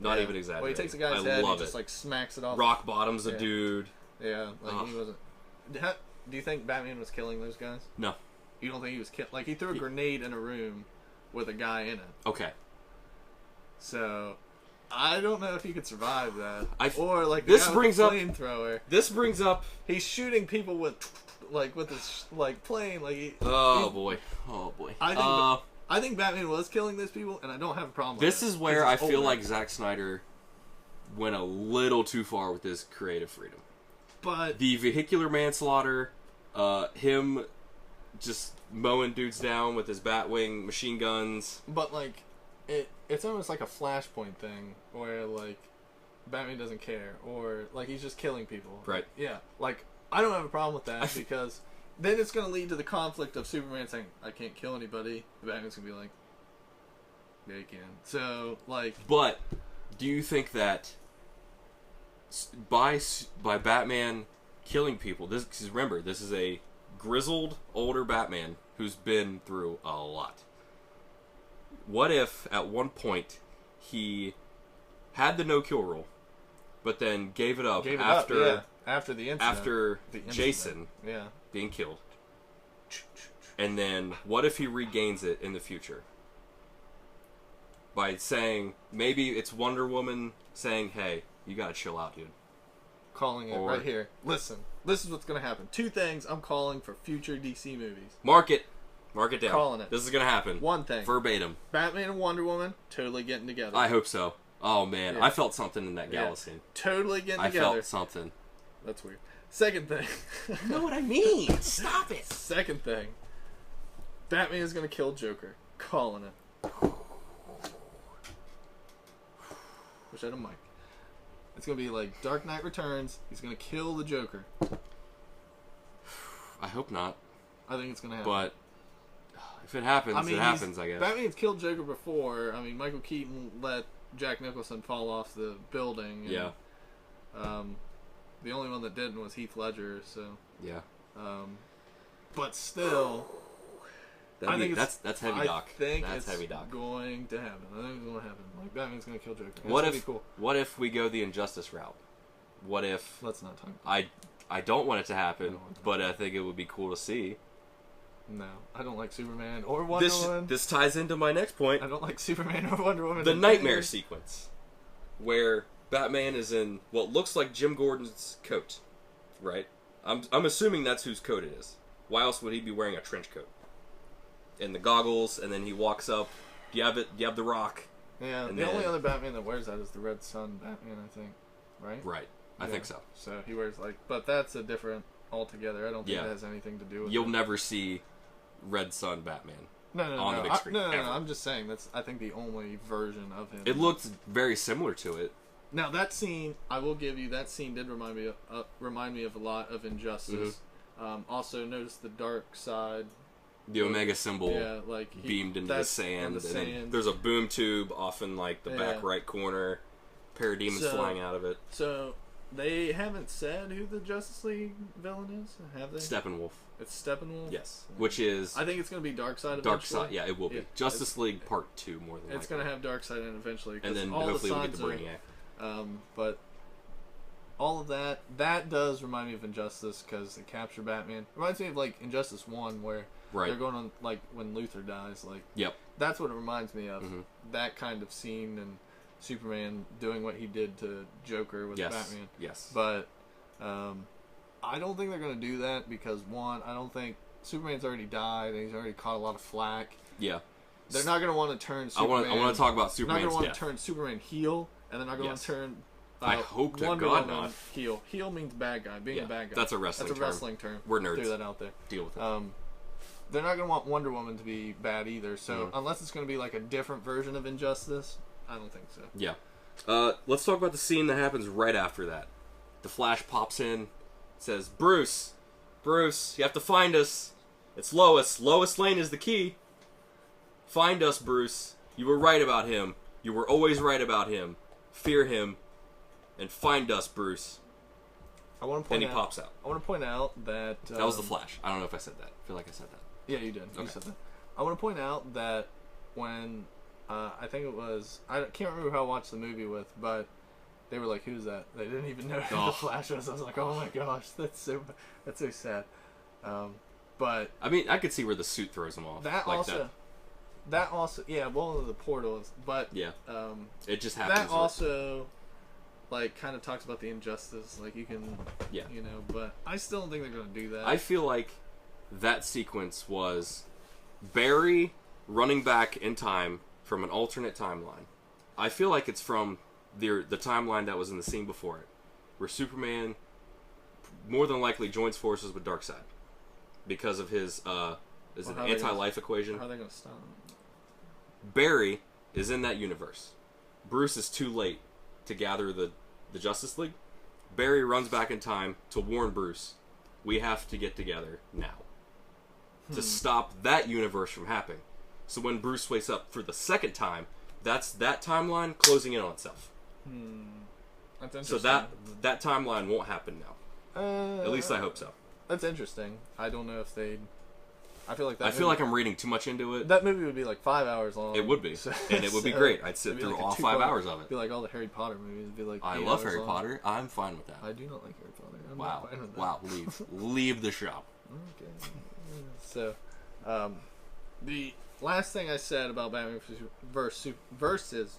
S1: not even exaggerating.
S2: Well, he takes a guy's head and just like smacks it off.
S1: Rock bottoms a dude.
S2: Yeah, like he wasn't. Do you think Batman was killing those guys?
S1: No.
S2: You don't think he was like he threw a grenade in a room with a guy in it?
S1: Okay.
S2: So. I don't know if he could survive that.
S1: Or like this brings up
S2: flamethrower.
S1: This brings up
S2: he's shooting people with his plane like.
S1: Oh boy!
S2: I think Batman was killing those people, and I don't have a problem.
S1: This
S2: with
S1: is where I feel like Zack Snyder went a little too far with his creative freedom.
S2: But
S1: the vehicular manslaughter, him just mowing dudes down with his Batwing machine guns.
S2: But like. It's almost like a Flashpoint thing where like Batman doesn't care or like he's just killing people.
S1: Right.
S2: Yeah. Like I don't have a problem with that because then it's going to lead to the conflict of Superman saying I can't kill anybody. Batman's going to be like, yeah, you can. So like.
S1: But do you think that by Batman killing people? Because remember, this is a grizzled older Batman who's been through a lot. What if, at one point, he had the no-kill rule, but then gave it up after
S2: the incident.
S1: After Jason being killed. And then, what if he regains it in the future? By saying, maybe it's Wonder Woman saying, hey, you gotta chill out, dude.
S2: Calling it right here. Listen, this is what's gonna happen. 2 things I'm calling for future DC movies.
S1: Mark it. Mark it down.
S2: Calling it.
S1: This is gonna happen.
S2: One thing.
S1: Verbatim.
S2: Batman and Wonder Woman totally getting together.
S1: I hope so. Oh man, yeah. I felt something in that gala scene.
S2: Totally getting together.
S1: I felt something.
S2: That's weird. Second thing.
S1: You know what I mean? Stop it.
S2: Second thing. Batman is gonna kill Joker. Calling it. Wish I had a mic. It's gonna be like Dark Knight Returns. He's gonna kill the Joker.
S1: I hope not.
S2: I think it's gonna happen.
S1: But if it happens, it happens, I guess.
S2: Batman's killed Joker before. I mean, Michael Keaton let Jack Nicholson fall off the building. And,
S1: yeah.
S2: The only one that didn't was Heath Ledger. So.
S1: Yeah.
S2: But still. I think
S1: that's heavy, Doc.
S2: I think
S1: that's
S2: it's
S1: heavy, Doc.
S2: going to happen. I think it's going to happen. Like, Batman's going to kill Joker.
S1: What if we go the Injustice route? What if...
S2: Let's not talk about it.
S1: I don't want it to happen, but I think it would be cool to see.
S2: No, I don't like Superman or Wonder Woman.
S1: This ties into my next point.
S2: I don't like Superman or Wonder Woman.
S1: The Nightmare sequence, where Batman is in what looks like Jim Gordon's coat, right? I'm assuming that's whose coat it is. Why else would he be wearing a trench coat? And the goggles, and then he walks up. You have the Rock.
S2: Yeah, the only other Batman that wears that is the Red Sun Batman, I think. Right?
S1: Right. I think so.
S2: So he wears but that's a different altogether. I don't think it has anything to do with
S1: You'll never see Red Sun Batman.
S2: No.
S1: On the big screen.
S2: No. I'm just saying that's I think the only version of him.
S1: It looks very similar to it.
S2: Now that scene, I will give you, that scene did remind me of a lot of Injustice. Mm-hmm. Also, notice the dark side.
S1: The Omega symbol beamed into the
S2: sand.
S1: And then there's a boom tube off in like the back right corner. Parademons flying out of it.
S2: So they haven't said who the Justice League villain is, have they?
S1: Steppenwolf.
S2: It's Steppenwolf?
S1: Yes. Which is...
S2: I think it's going to be Darkseid eventually.
S1: Darkseid, yeah, it will be. Justice League Part 2, more than likely.
S2: It's going to have Darkseid in eventually.
S1: And then hopefully we'll get the Brainiac.
S2: But all of that does remind me of Injustice, because they capture Batman. It reminds me of, like, Injustice 1, where they're going on, like, when Luthor dies. Like, that's what it reminds me of. Mm-hmm. That kind of scene, and Superman doing what he did to Joker with Batman.
S1: Yes.
S2: But I don't think they're going to do that because, one, I don't think Superman's already died and he's already caught a lot of flack.
S1: Yeah.
S2: They're not going to want to turn Superman...
S1: I want to talk about Superman's death.
S2: They're not going to want to turn Superman heel, and they're not going to turn...
S1: I hope to
S2: Wonder
S1: God
S2: Woman
S1: not.
S2: Heel. Heel means bad guy, being a bad guy.
S1: That's a wrestling
S2: term.
S1: We're nerds.
S2: Threw that out there.
S1: Deal with it.
S2: They're not going to want Wonder Woman to be bad either, so unless it's going to be like a different version of Injustice, I don't think so.
S1: Yeah. Let's talk about the scene that happens right after that. The Flash pops in, says, Bruce, you have to find us. It's Lois. Lois Lane is the key. Find us, Bruce. You were right about him. You were always right about him. Fear him. And find us, Bruce.
S2: I want to point
S1: and he pops out.
S2: I want to point out that...
S1: that was the Flash. I don't know if I said that. I feel like I said that.
S2: Yeah, you did. Okay. You said that. I want to point out that when... I think it was... I can't remember who I watched the movie with, but they were like, who's that? They didn't even know who the Flash was. I was like, oh my gosh, that's so sad. But... I
S1: mean, I could see where the suit throws him off.
S2: That also... Yeah, one of the portals, but...
S1: Yeah. It just happens.
S2: That also... like, kind of talks about the injustice, like, you can, you know, but I still don't think they're going to do that.
S1: I feel like that sequence was Barry running back in time from an alternate timeline. I feel like it's from the timeline that was in the scene before it, where Superman more than likely joins forces with Darkseid because of his, anti-life equation.
S2: How are they going to stop him?
S1: Barry is in that universe. Bruce is too late to gather the Justice League. Barry runs back in time to warn Bruce, we have to get together now to stop that universe from happening. So when Bruce wakes up for the second time, that's that timeline closing in on itself.
S2: That's interesting.
S1: So that timeline won't happen now. At least I hope so.
S2: That's interesting. I don't know if they'd... I feel like
S1: I'm reading too much into it.
S2: That movie would be like 5 hours long.
S1: It would be, and it would be great. I'd sit through all 5 hours of it.
S2: It'd be like all the Harry Potter movies. It'd be like
S1: I love Harry Potter. I'm fine with that.
S2: I do not like Harry Potter. I'm
S1: wow,
S2: not fine with that.
S1: Wow, leave the shop.
S2: Okay. So, the last thing I said about Batman versus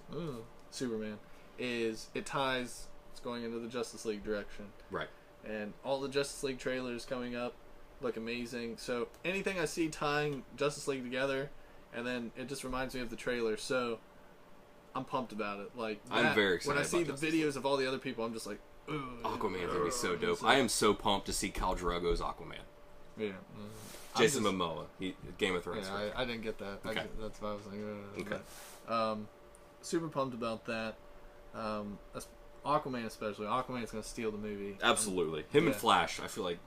S2: Superman is it ties. It's going into the Justice League direction,
S1: right? And
S2: all the Justice League trailers coming up look amazing. So anything I see tying Justice League together, and then it just reminds me of the trailer. So I'm pumped about it. Like
S1: I'm very excited.
S2: When I see the videos of all the other people, I'm just like,
S1: Aquaman's gonna be so dope. I am so pumped to see Khal Drogo's Aquaman.
S2: Yeah,
S1: Jason Momoa, Game of Thrones.
S2: Yeah, I didn't get that.
S1: Okay.
S2: That's why I was like,
S1: okay.
S2: But, super pumped about that. Aquaman especially. Aquaman's going to steal the movie.
S1: Absolutely. Him and Flash, I feel like...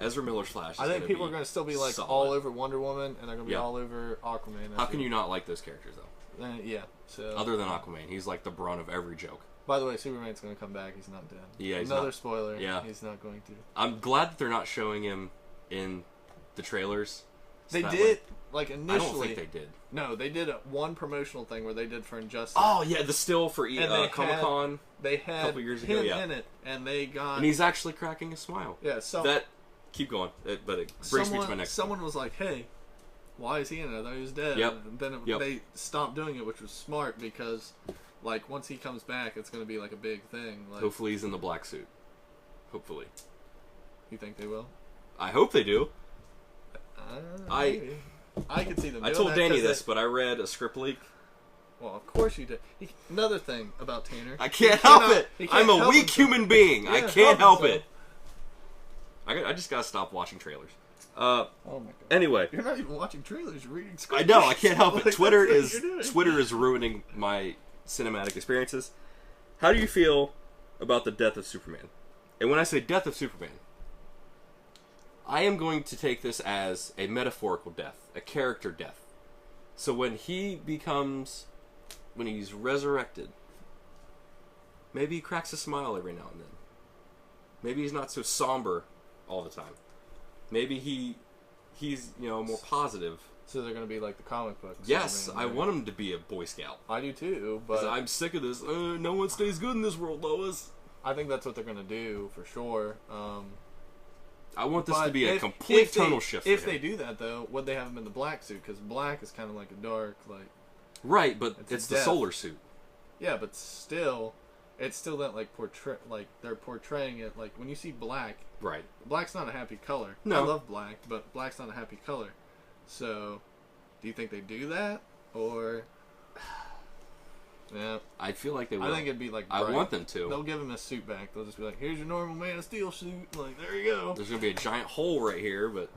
S1: Ezra Miller's Flash.
S2: I think people are going to still be like
S1: solid.
S2: all over Wonder Woman, and they're going to be all over Aquaman.
S1: How can you not like those characters, though?
S2: Yeah. So
S1: other than Aquaman, he's like the brunt of every joke.
S2: By the way, Superman's going to come back. He's not dead.
S1: Yeah,
S2: Another spoiler.
S1: Yeah.
S2: He's not going to.
S1: I'm glad that they're not showing him in the trailers.
S2: They did, like, initially.
S1: I don't think they did.
S2: No, they did one promotional thing where they did for Injustice.
S1: Oh, yeah, the still for Comic-Con.
S2: They had
S1: a couple years
S2: him
S1: ago,
S2: in it, and they got...
S1: And he's actually cracking a smile.
S2: Yeah, so...
S1: Keep going, but it brings me to my next
S2: Someone was like, hey, why is he in it? I thought he was dead.
S1: Yep.
S2: And then they stopped doing it, which was smart, because, like, once he comes back, it's going to be, like, a big thing. Like,
S1: hopefully he's in the black suit. Hopefully.
S2: You think they will?
S1: I hope they do.
S2: I could see them doing
S1: I told
S2: that
S1: Danny this, but I read a script leak.
S2: Well, of course you did. Another thing about Tanner.
S1: I can't help it. I'm a weak human being.
S2: Yeah,
S1: I can't help
S2: himself.
S1: it. I just gotta stop watching trailers.
S2: Oh my god.
S1: Anyway.
S2: You're not even watching trailers, you're reading scripts.
S1: I know, I can't help it.
S2: Like,
S1: Twitter
S2: that's what
S1: is ruining my cinematic experiences. How do you feel about the death of Superman? And when I say death of Superman, I am going to take this as a metaphorical death, a character death. So when he's resurrected, maybe he cracks a smile every now and then. Maybe he's not so somber all the time. Maybe he's more positive.
S2: So they're going to be like the comic book.
S1: Yes, I want him to be a Boy Scout.
S2: I do too, but
S1: I'm sick of this. No one stays good in this world, Lois.
S2: I think that's what they're going to do for sure.
S1: I want this to be a complete tonal shift.
S2: If they do that, though, would they have him in the black suit? Because black is kind of like a dark, like.
S1: Right, but it's the solar suit.
S2: Yeah, but still, it's still that they're portraying it like when you see black.
S1: Right.
S2: Black's not a happy color.
S1: No.
S2: I love black, but black's not a happy color. So, do you think they do that or? Yeah.
S1: I feel like they will.
S2: I think it'd be like
S1: bright. I want them to.
S2: They'll give him a suit back. They'll just be like, "Here's your normal Man of Steel suit." Like, there you go.
S1: There's gonna be a giant hole right here, but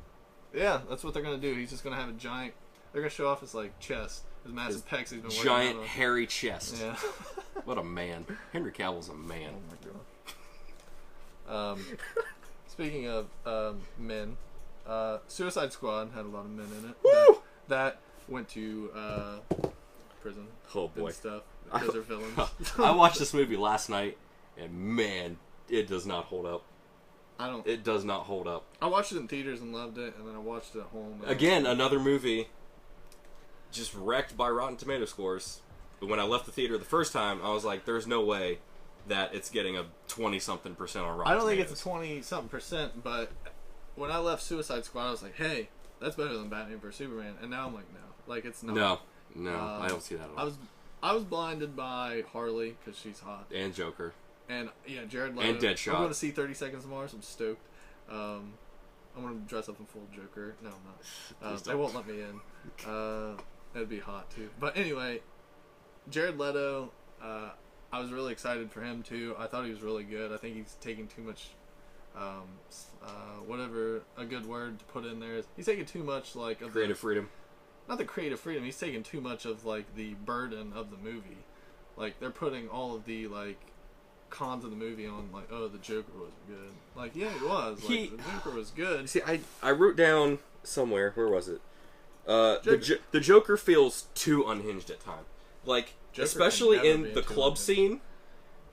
S2: yeah, that's what they're gonna do. He's just gonna have a giant. They're gonna show off his like chest, his massive pecs. He's been
S1: giant
S2: working
S1: hairy chest.
S2: Yeah.
S1: What a man. Henry Cavill's a man.
S2: Oh my god. Speaking of men, Suicide Squad had a lot of men in it.
S1: Woo!
S2: That went to prison.
S1: Oh boy.
S2: And stuff. Because they're villains.
S1: I watched this movie last night, and man, it does not hold up. It does not hold up.
S2: I watched it in theaters and loved it, and then I watched it at home.
S1: Again, another movie just wrecked by Rotten Tomato scores. But when I left the theater the first time, I was like, there's no way that it's getting a 20-something% on Rotten Tomatoes.
S2: I don't think it's a 20-something%, but when I left Suicide Squad, I was like, hey, that's better than Batman vs. Superman. And now I'm like, no. Like, it's not.
S1: No, I don't see that at all.
S2: I was blinded by Harley because she's hot.
S1: And Joker.
S2: And, yeah, Jared Leto.
S1: And Deadshot.
S2: I'm going to see 30 Seconds to Mars. I'm stoked. I'm going to dress up in full Joker. No, I'm not. They won't let me in. That'd be hot, too. But anyway, Jared Leto, I was really excited for him, too. I thought he was really good. I think he's taking too much, whatever a good word to put in there is. He's taking too much, like... of
S1: creative freedom.
S2: Not the creative freedom. He's taking too much of, like, the burden of the movie. Like, they're putting all of the, like, cons of the movie on, like, oh, the Joker wasn't good. Like, yeah, it was. Like, the Joker was good.
S1: See, I wrote down somewhere, where was it? The Joker feels too unhinged at times. Like, Joker especially in the club scene,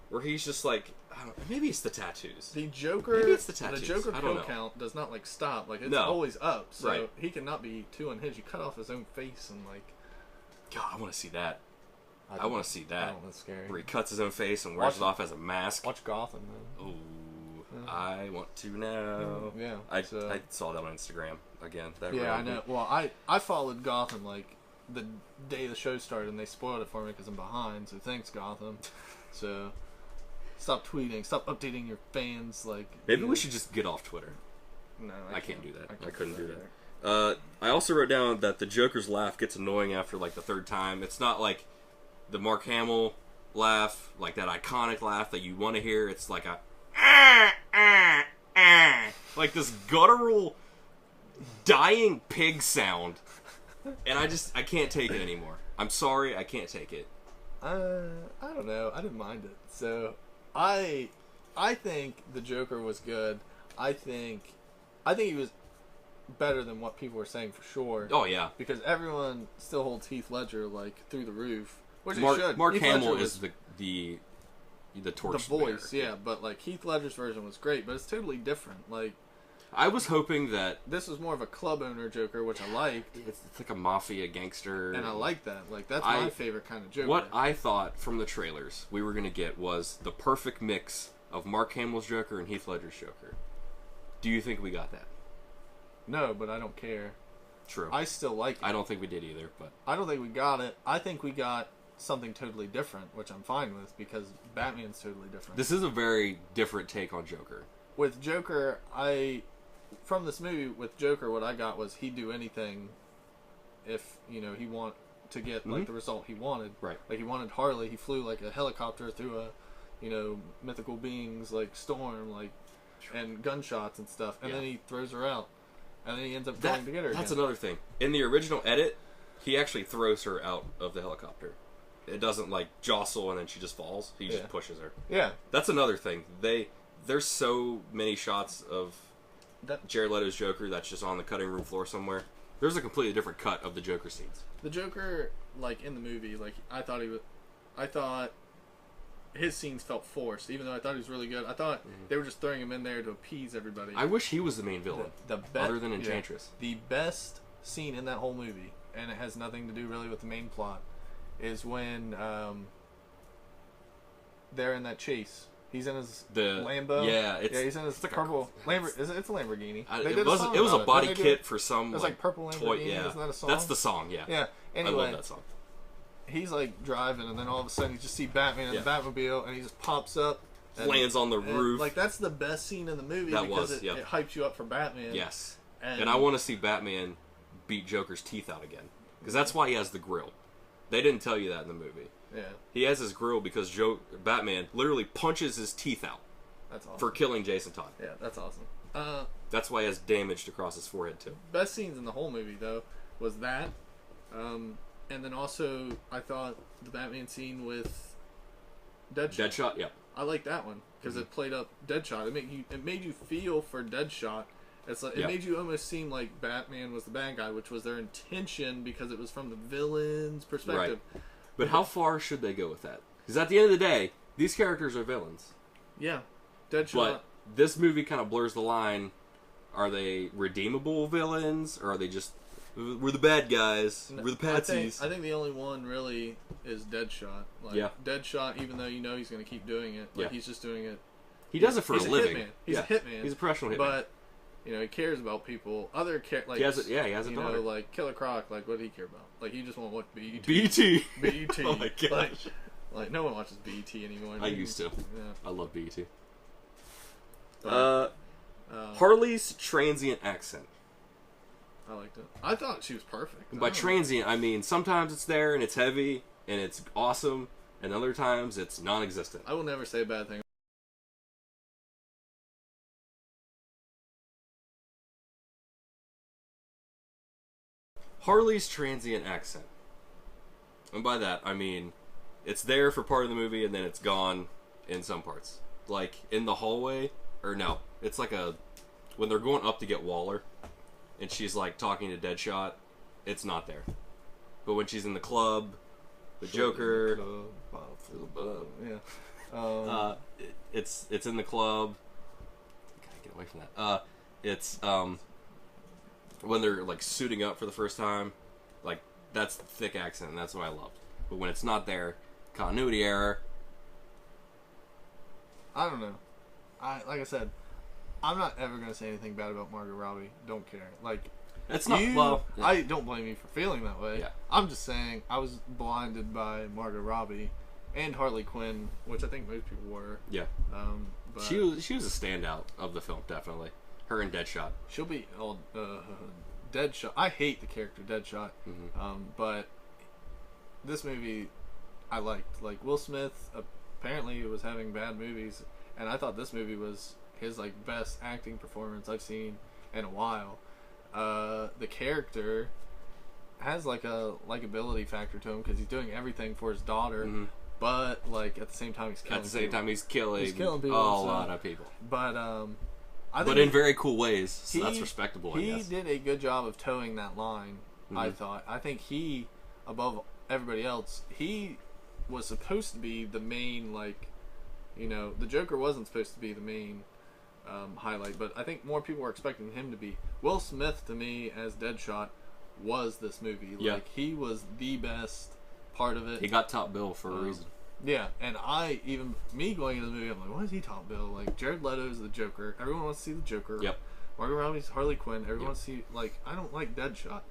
S1: where he's just like, I don't know, maybe it's the tattoos.
S2: The Joker,
S1: maybe it's the tattoos.
S2: The Joker kill count does not like stop. Like it's always up. So he cannot be too unhinged. He cut off his own face and like.
S1: God, I want to see that. I want to see that.
S2: Oh, that's scary.
S1: Where he cuts his own face and wears it off as a mask.
S2: Watch Gotham, man.
S1: Ooh, I want to know.
S2: Yeah.
S1: I saw that on Instagram again.
S2: I know. Well, I followed Gotham like the day the show started, and they spoiled it for me because I'm behind. So thanks, Gotham. So. Stop tweeting. Stop updating your fans. Like
S1: maybe we should just get off Twitter.
S2: No,
S1: I can't do that. I couldn't do that. I also wrote down that the Joker's laugh gets annoying after like the third time. It's not like the Mark Hamill laugh, like that iconic laugh that you want to hear. It's like a like this guttural dying pig sound, and I can't take it anymore. I'm sorry, I can't take it.
S2: I don't know. I didn't mind it. So, I think the Joker was good. I think he was better than what people were saying for sure.
S1: Oh yeah,
S2: because everyone still holds Heath Ledger like through the roof, which
S1: Mark,
S2: he should.
S1: Mark
S2: Heath
S1: Hamill
S2: Ledger
S1: is the torch.
S2: The voice, yeah, but like Heath Ledger's version was great, but it's totally different. Like,
S1: I was hoping that
S2: this was more of a club owner Joker, which I liked.
S1: It's like a mafia gangster,
S2: and I like that. Like, that's my favorite kind of Joker.
S1: What I thought from the trailers we were gonna get was the perfect mix of Mark Hamill's Joker and Heath Ledger's Joker. Do you think we got that?
S2: No, but I don't care.
S1: True.
S2: I still like it.
S1: I don't think we did either, but
S2: I don't think we got it. I think we got something totally different, which I'm fine with because Batman's totally different.
S1: This is a very different take on Joker.
S2: With Joker, from this movie with Joker, what I got was he'd do anything if, he want to get like the result he wanted.
S1: Right.
S2: Like, he wanted Harley, he flew like a helicopter through a, mythical beings like storm, like, and gunshots and stuff, and then he throws her out. And then he ends up going to get her
S1: That's
S2: again.
S1: another thing. In the original edit, he actually throws her out of the helicopter. It doesn't, like, jostle and then she just falls. He just pushes her.
S2: Yeah.
S1: That's another thing. There's so many shots of Jared Leto's Joker that's just on the cutting room floor somewhere. There's a completely different cut of the Joker scenes.
S2: The Joker, like, in the movie, like, I thought his scenes felt forced, even though I thought he was really good. I thought they were just throwing him in there to appease everybody.
S1: I wish he was the main villain, other than Enchantress.
S2: The best scene in that whole movie, and it has nothing to do really with the main plot, is when they're in that chase. He's in his Lambo.
S1: Yeah,
S2: he's in his purple Lamborghini. It's a Lamborghini.
S1: It was a body kit for some.
S2: It was like purple Lamborghini.
S1: Toy, yeah.
S2: Isn't that a song?
S1: That's the song. Yeah.
S2: Yeah. Anyway,
S1: I love that song.
S2: He's like driving, and then all of a sudden you just see Batman in the Batmobile, and he just pops up, and
S1: lands on the roof.
S2: Like, that's the best scene in the movie because it hypes you up for Batman.
S1: Yes, and I want to see Batman beat Joker's teeth out again because that's why he has the grill. They didn't tell you that in the movie.
S2: Yeah,
S1: he has his grill because Batman literally punches his teeth out.
S2: That's awesome.
S1: For killing Jason Todd.
S2: Yeah, that's awesome.
S1: That's why he has damaged across his forehead too.
S2: Best scenes in the whole movie though was that. And then also, I thought the Batman scene with Deadshot.
S1: Deadshot, yeah.
S2: I like that one because it played up Deadshot. It made you feel for Deadshot. It's like it made you almost seem like Batman was the bad guy, which was their intention because it was from the villain's perspective.
S1: Right. But how far should they go with that? Because at the end of the day, these characters are villains.
S2: Yeah, Deadshot.
S1: But this movie kind of blurs the line. Are they redeemable villains, or are they just... We're the bad guys. We're the patsies.
S2: I think the only one really is Deadshot. Like, Deadshot, even though he's going to keep doing it, like he's just doing it.
S1: He does it for a living.
S2: He's a hitman.
S1: He's a professional hitman.
S2: But he cares about people. Other like
S1: he has a daughter.
S2: Like Killer Croc. Like, what did he care about? Like, he just won't watch BET. BET.
S1: Oh my gosh.
S2: Like no one watches BET anymore.
S1: I used to.
S2: Yeah.
S1: I love BET. Harley's transient accent.
S2: I liked it. I thought she was perfect.
S1: And by transient, I mean sometimes it's there and it's heavy and it's awesome, and other times it's non-existent.
S2: I will never say a bad thing.
S1: Harley's transient accent. And by that, I mean it's there for part of the movie and then it's gone in some parts. Like in the hallway, or no, it's like when they're going up to get Waller. And she's like talking to Deadshot, it's not there. But when she's in the club, the Joker, it's in the club. Gotta get away from that. It's when they're like suiting up for the first time, like that's the thick accent, and that's what I loved. But when it's not there, continuity error.
S2: I don't know. Like I said. I'm not ever going to say anything bad about Margot Robbie. Don't care. Like,
S1: it's not. Well, yeah.
S2: I don't blame you for feeling that way.
S1: Yeah.
S2: I'm just saying I was blinded by Margot Robbie and Harley Quinn, which I think most people were.
S1: Yeah.
S2: But
S1: she was a standout of the film, definitely. Her and Deadshot.
S2: She'll be Deadshot. I hate the character Deadshot, but this movie I liked. Like, Will Smith apparently was having bad movies, and I thought this movie was his like best acting performance I've seen in a while. the character has like a likability factor to him because he's doing everything for his daughter, but like at the same time he's killing.
S1: At the same time, he's killing
S2: people,
S1: a lot of people.
S2: But I think
S1: but in very cool ways. So that's respectable.
S2: He did a good job of towing that line. I thought. I think he, above everybody else, he was supposed to be the main, like, you know, the Joker wasn't supposed to be the main highlight, but I think more people were expecting him to be. Will Smith, to me, as Deadshot, was this movie. Like, he was the best part of it.
S1: He got top bill for a reason.
S2: Yeah, and me going into the movie, I'm like, why is he top bill? Like, Jared Leto is the Joker. Everyone wants to see the Joker.
S1: Yep.
S2: Margot Robbie's Harley Quinn. Everyone wants to see, like, I don't like Deadshot.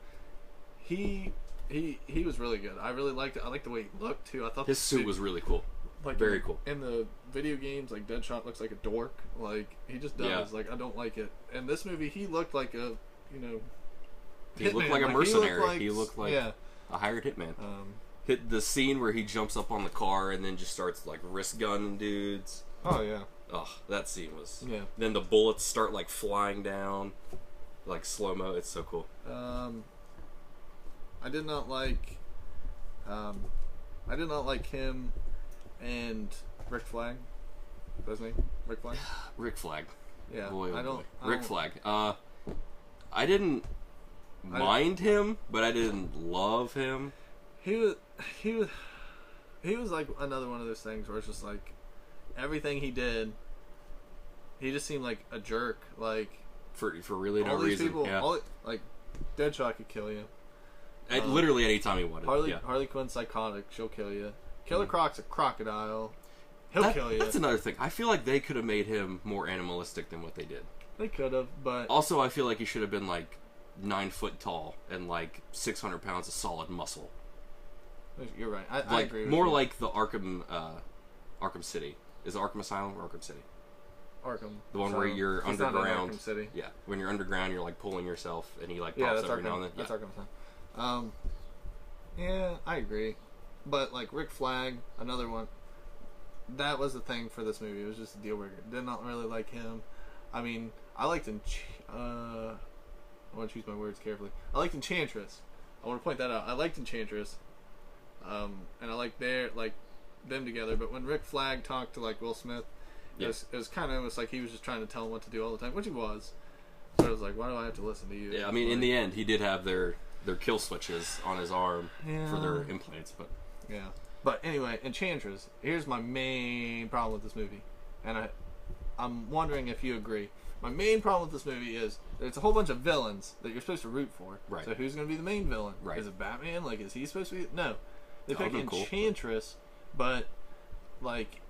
S2: He was really good. I really liked it. I liked the way he looked too. I thought
S1: his suit was really cool.
S2: Like
S1: very cool.
S2: In the video games, like Deadshot looks like a dork. Like he just does. Yeah. Like I don't like it. In this movie, he looked like a
S1: He looked like a mercenary. He looked like a hired hitman. Hit the scene where he jumps up on the car and then just starts like wrist gunning dudes.
S2: Oh yeah.
S1: Oh, that scene was.
S2: Yeah.
S1: Then the bullets start like flying down, like slow mo. It's so cool.
S2: I did not like him and Rick Flag. What's his name? Rick Flag?
S1: Rick Flag.
S2: Yeah.
S1: Boy, oh boy. Rick Flag. I didn't mind him, but I didn't love him.
S2: He was like another one of those things where it's just like everything he did, he just seemed like a jerk. Like
S1: for really no reason.
S2: People,
S1: yeah.
S2: Like Deadshot could kill you.
S1: Literally anytime he wanted.
S2: Harley Quinn's psychotic. She'll kill you. Killer Croc's a crocodile. He'll kill you.
S1: That's another thing. I feel like they could have made him more animalistic than what they did.
S2: They could have, but
S1: also I feel like he should have been like 9 foot tall and like 600 pounds of solid muscle.
S2: You're right. I agree with
S1: more
S2: you.
S1: like the Arkham City. Is it Arkham Asylum or Arkham City?
S2: Arkham.
S1: The one where you're underground.
S2: Arkham City.
S1: Yeah, when you're underground, you're like pulling yourself, and he like pops every now and then.
S2: That's Arkham Asylum. Yeah, I agree. But like Rick Flag, another one. That was the thing for this movie. It was just a deal breaker. Did not really like him. I mean, I liked I want to choose my words carefully. I liked Enchantress. I want to point that out. I liked Enchantress. And I liked them together. But when Rick Flag talked to like Will Smith, it was kind of almost like he was just trying to tell him what to do all the time, which he was. So I was like, why do I have to listen to you?
S1: Yeah, I mean, in the end, he did have their kill switches on his arm for their implants, but
S2: yeah. But anyway, Enchantress. Here's my main problem with this movie, and I'm wondering if you agree. My main problem with this movie is that it's a whole bunch of villains that you're supposed to root for.
S1: Right.
S2: So who's going to be the main villain?
S1: Right.
S2: Is it Batman? Like, is he supposed to be? No. They pick
S1: Cool.
S2: Enchantress, but like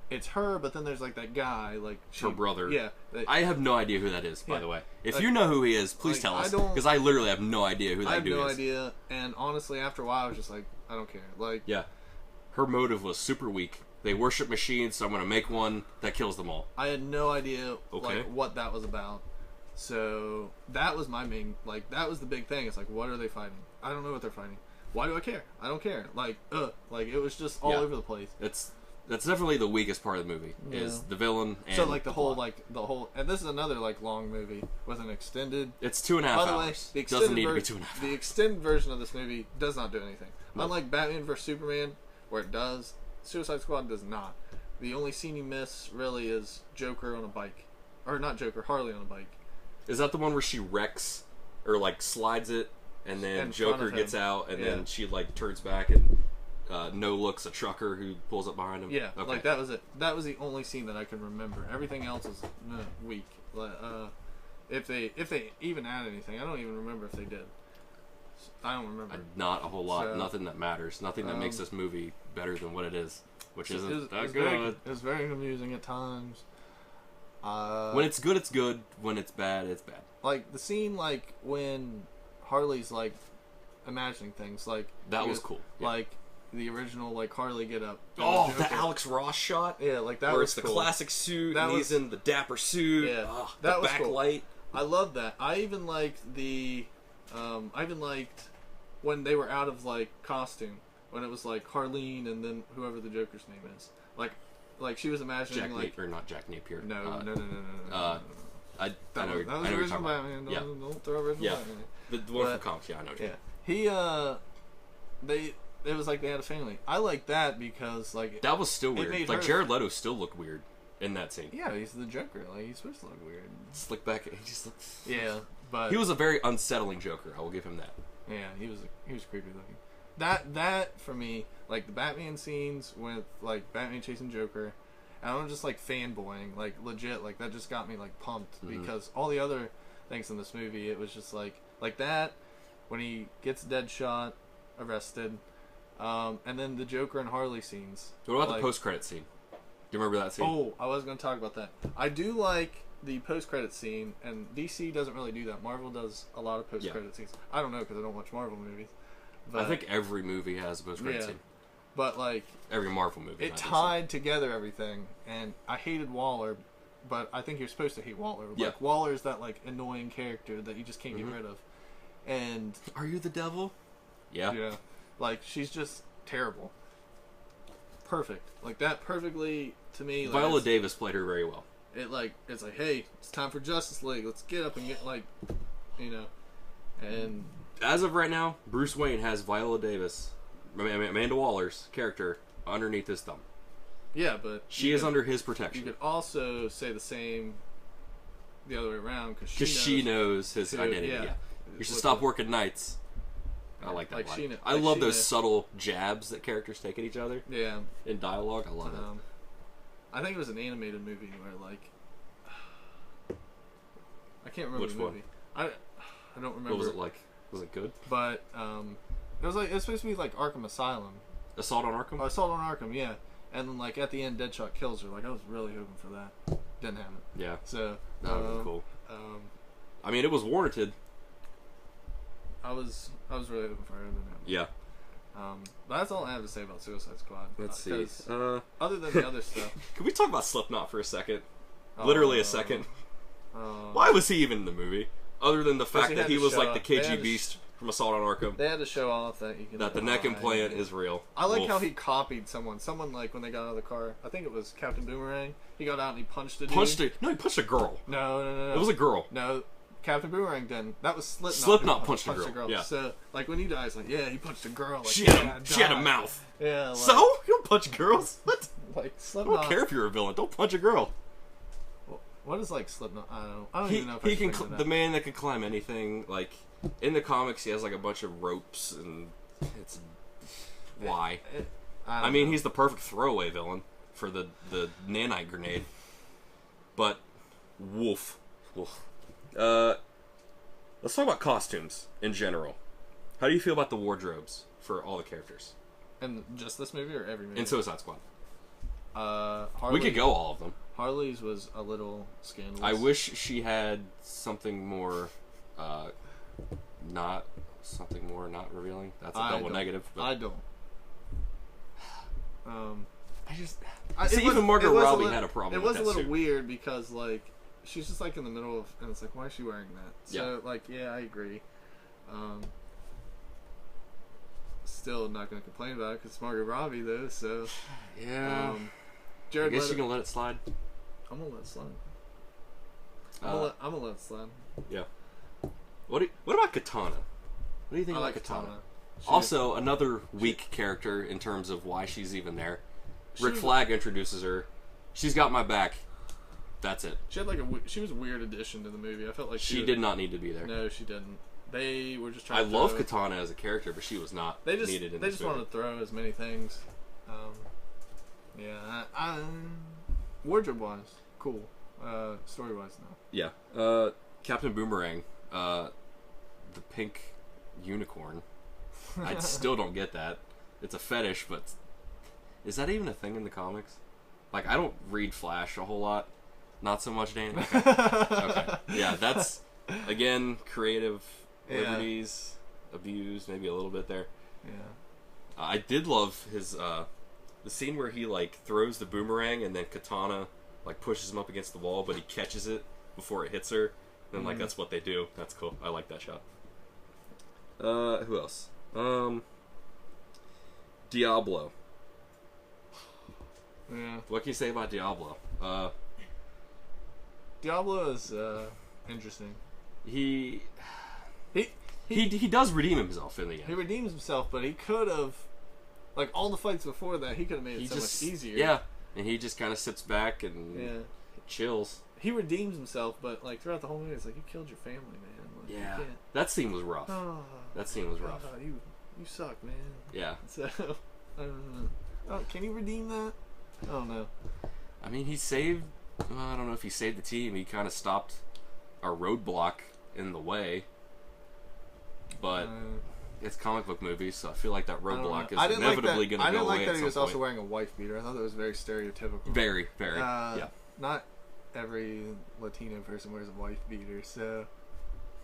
S2: it's her. But then there's like that guy, like
S1: her brother.
S2: Yeah.
S1: I have no idea who that is, by the way. If you know who he is, please tell us, because I literally have no idea who that dude is.
S2: I have no idea, and honestly, after a while, I was just like, I don't care. Like,
S1: yeah, her motive was super weak. They worship machines, so I'm going to make one that kills them all.
S2: I had no idea like what that was about. So that was my main, like, that was the big thing. It's like, what are they fighting? I don't know what they're fighting. Why do I care? I don't care. Like, it was just all over the place.
S1: That's definitely the weakest part of the movie is the villain. And
S2: so like the whole, and this is another like long movie with an extended.
S1: It's 2.5 hours. By the way,
S2: the
S1: doesn't need to be 2.5 hours.
S2: The extended version of this movie does not do anything. No. Unlike Batman vs Superman, where it does. Suicide Squad does not. The only scene you miss really is Joker on a bike, or not Joker, Harley on a bike.
S1: Is that the one where she wrecks or like slides it, and then Joker gets out, and then she like turns back and no looks a trucker who pulls up behind him?
S2: Yeah, like that was it. That was the only scene that I can remember. Everything else is weak. If they even add anything, I don't even remember if they did. I don't remember.
S1: Not a whole lot. So, nothing that matters. Nothing that makes this movie better than what it is, which isn't that good.
S2: It's very amusing at times.
S1: When it's good, it's good. When it's bad, it's bad.
S2: Like the scene, like when Harley's like imagining things, like
S1: that was cool.
S2: Yeah. Like the original, like Harley get up.
S1: Oh, the Alex Ross shot.
S2: Yeah, like that.
S1: Where it's the classic suit. And he's in the dapper suit.
S2: Yeah,
S1: that was backlight.
S2: Cool. I love that. I even liked the. I even liked when they were out of like costume, when it was like Harleen and then whoever the Joker's name is. Like she was imagining not Jack Napier. No.
S1: I know.
S2: That was
S1: I know
S2: original Batman. Don't throw original Batman.
S1: The one from comics. Yeah, I know.
S2: It was like they had a family. I like that because like
S1: that was still weird. Like Jared Leto still looked weird in that scene.
S2: Yeah, he's the Joker. Like he's supposed to look weird.
S1: Slick back. He just looks.
S2: Yeah, but
S1: he was a very unsettling Joker. I will give him that.
S2: Yeah, he was creepy looking. That for me, like the Batman scenes with like Batman chasing Joker, and I'm just like fanboying, like legit, like that just got me like pumped because all the other things in this movie, it was just like that when he gets Deadshot arrested, and then the Joker and Harley scenes.
S1: What about the post-credit scene? Do you remember that scene?
S2: Oh, I was going to talk about that. I do like the post-credit scene, and DC doesn't really do that. Marvel does a lot of post-credit scenes. I don't know because I don't watch Marvel movies. But,
S1: I think every movie has a post-credit scene.
S2: But like
S1: every Marvel movie,
S2: it tied together everything, and I hated Waller, but I think you're supposed to hate Waller. Like Waller's that like annoying character that you just can't get rid of. And
S1: are you the devil? Yeah.
S2: Yeah. Like she's just terrible. Perfect. Like that perfectly to me. Like,
S1: Viola Davis played her very well.
S2: It's like, hey, it's time for Justice League. Let's get up and get like, and
S1: as of right now, Bruce Wayne has Viola Davis, Amanda Waller's character underneath his thumb.
S2: Yeah, but
S1: she is under his protection.
S2: You could also say the same the other way around because
S1: she knows his identity. Yeah. You should stop working nights. I like that line. I love those subtle jabs that characters take at each other.
S2: Yeah.
S1: In dialogue, I love it.
S2: I think it was an animated movie where like I can't remember
S1: which
S2: the movie. One? I don't remember.
S1: What was it like? Was it good?
S2: But it was supposed to be like Arkham Asylum.
S1: Assault on Arkham?
S2: Assault on Arkham, yeah. And then like at the end Deadshot kills her. Like I was really hoping for that. Didn't happen.
S1: Yeah.
S2: So
S1: that would be cool. I mean it was warranted.
S2: I was really hoping for it.
S1: Yeah.
S2: But that's all I have to say about Suicide Squad.
S1: Let's see.
S2: Other than the other stuff.
S1: Can we talk about Slipknot for a second? Literally a second. Why was he even in the movie? Other than the fact that he was like the KG Beast from Assault on Arkham.
S2: They had to show off that
S1: the neck implant is real.
S2: I like how he copied someone. Someone like when they got out of the car. I think it was Captain Boomerang. He got out and he punched a dude.
S1: No, he punched a girl.
S2: No.
S1: It was a girl.
S2: No. Captain Boomerang didn't. That was Slipknot.
S1: Slipknot punched a girl. Yeah.
S2: So, like, when he dies, like, yeah, he punched a girl. Like,
S1: she had a mouth.
S2: Yeah. Like,
S1: so? You don't punch girls? What?
S2: Like, Slipknot.
S1: I don't care if you're a villain. Don't punch a girl.
S2: What is, like, Slipknot? I don't even know if
S1: he can the man that can climb anything. Like, in the comics, he has, like, a bunch of ropes, and it's... Why? I mean, he's the perfect throwaway villain for the nanite grenade. But, woof. Let's talk about costumes in general. How do you feel about the wardrobes for all the characters?
S2: In just this movie or every movie?
S1: In Suicide Squad.
S2: Harley,
S1: we could go all of them.
S2: Harley's was a little scandalous.
S1: I wish she had something more, not revealing. That's a double negative. But
S2: I don't.
S1: Even Margot Robbie had a problem.
S2: It was a little weird because like she's just like in the middle of, and it's like, why is she wearing that? So like, yeah, I agree. Still not gonna complain about it because it's Margot Robbie though. So
S1: yeah.
S2: Jared
S1: I guess
S2: Leto,
S1: you can let it slide.
S2: I'm gonna let it slide. I'm gonna let it slide.
S1: Yeah. What about Katana? What do you think about Katana? Also, another weak character in terms of why she's even there. Rick Flag introduces her. She's got my back. That's it.
S2: She had she was a weird addition to the movie. I felt like
S1: she did not need to be there.
S2: No, she didn't. They were just trying.
S1: I love Katana as a character, but she was not needed in this movie.
S2: They just wanted to throw as many things. Yeah, wardrobe wise, cool. Story wise, no.
S1: Yeah. Captain Boomerang, the pink unicorn. I still don't get that. It's a fetish, but is that even a thing in the comics? Like, I don't read Flash a whole lot. Not so much, Danny. Okay. Yeah, that's again creative liberties abused, maybe a little bit there.
S2: Yeah.
S1: I did love his the scene where he like throws the boomerang and then Katana like pushes him up against the wall, but he catches it before it hits her. And like that's what they do. That's cool. I like that shot. Who else? Diablo.
S2: Yeah.
S1: What can you say about Diablo?
S2: Diablo is interesting.
S1: He does redeem himself in the end.
S2: He redeems himself, but he could have, like all the fights before that, he could have made it much easier.
S1: Yeah, and he just kind of sits back and chills.
S2: He redeems himself, but like throughout the whole movie, it's like you killed your family, man. Like,
S1: yeah, that scene was rough. That scene was rough.
S2: You suck, man.
S1: Yeah.
S2: So I don't know. Oh, can you redeem that? I don't know.
S1: I mean, he saved. Well, I don't know if he saved the team. He kind of stopped a roadblock in the way. But it's comic book movies, so I feel like that roadblock is inevitably going to go away.
S2: I didn't like that he was also wearing a wife beater. I thought that was very stereotypical.
S1: Very, very. Yeah.
S2: Not every Latino person wears a wife beater, so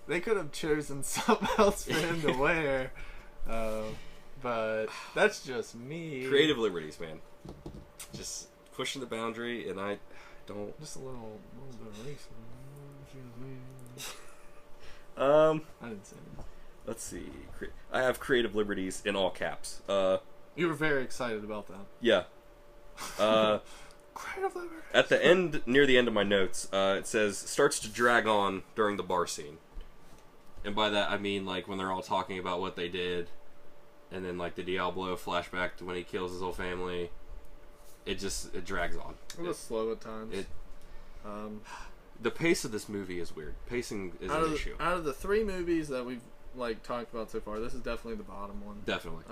S2: they could have chosen something else for him to wear. But that's just me.
S1: Creative liberties, man. Just pushing the boundary, and I don't.
S2: Just a little bit of race. I didn't say that.
S1: Let's see. I have creative liberties in all caps.
S2: You were very excited about that.
S1: Yeah.
S2: Creative liberties.
S1: At the end, near the end of my notes, it says starts to drag on during the bar scene, and by that I mean like when they're all talking about what they did, and then like the Diablo flashback to when he kills his whole family. It drags on.
S2: It was slow at times.
S1: The pace of this movie is weird. Pacing is an issue.
S2: Out of the 3 movies that we've like talked about so far, this is definitely the bottom one.
S1: Definitely.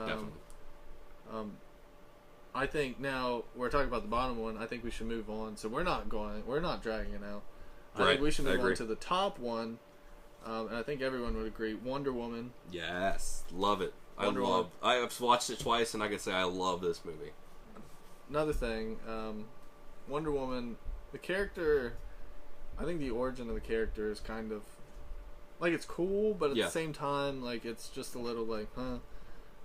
S2: I think now we're talking about the bottom one. I think we should move on. So we're not dragging it out. I think we should move on to the top one. And I think everyone would agree. Wonder Woman.
S1: Yes, love it. I've watched it twice, and I can say I love this movie.
S2: Another thing, Wonder Woman, the character, I think the origin of the character is kind of, like, it's cool, but at the same time, like, it's just a little like,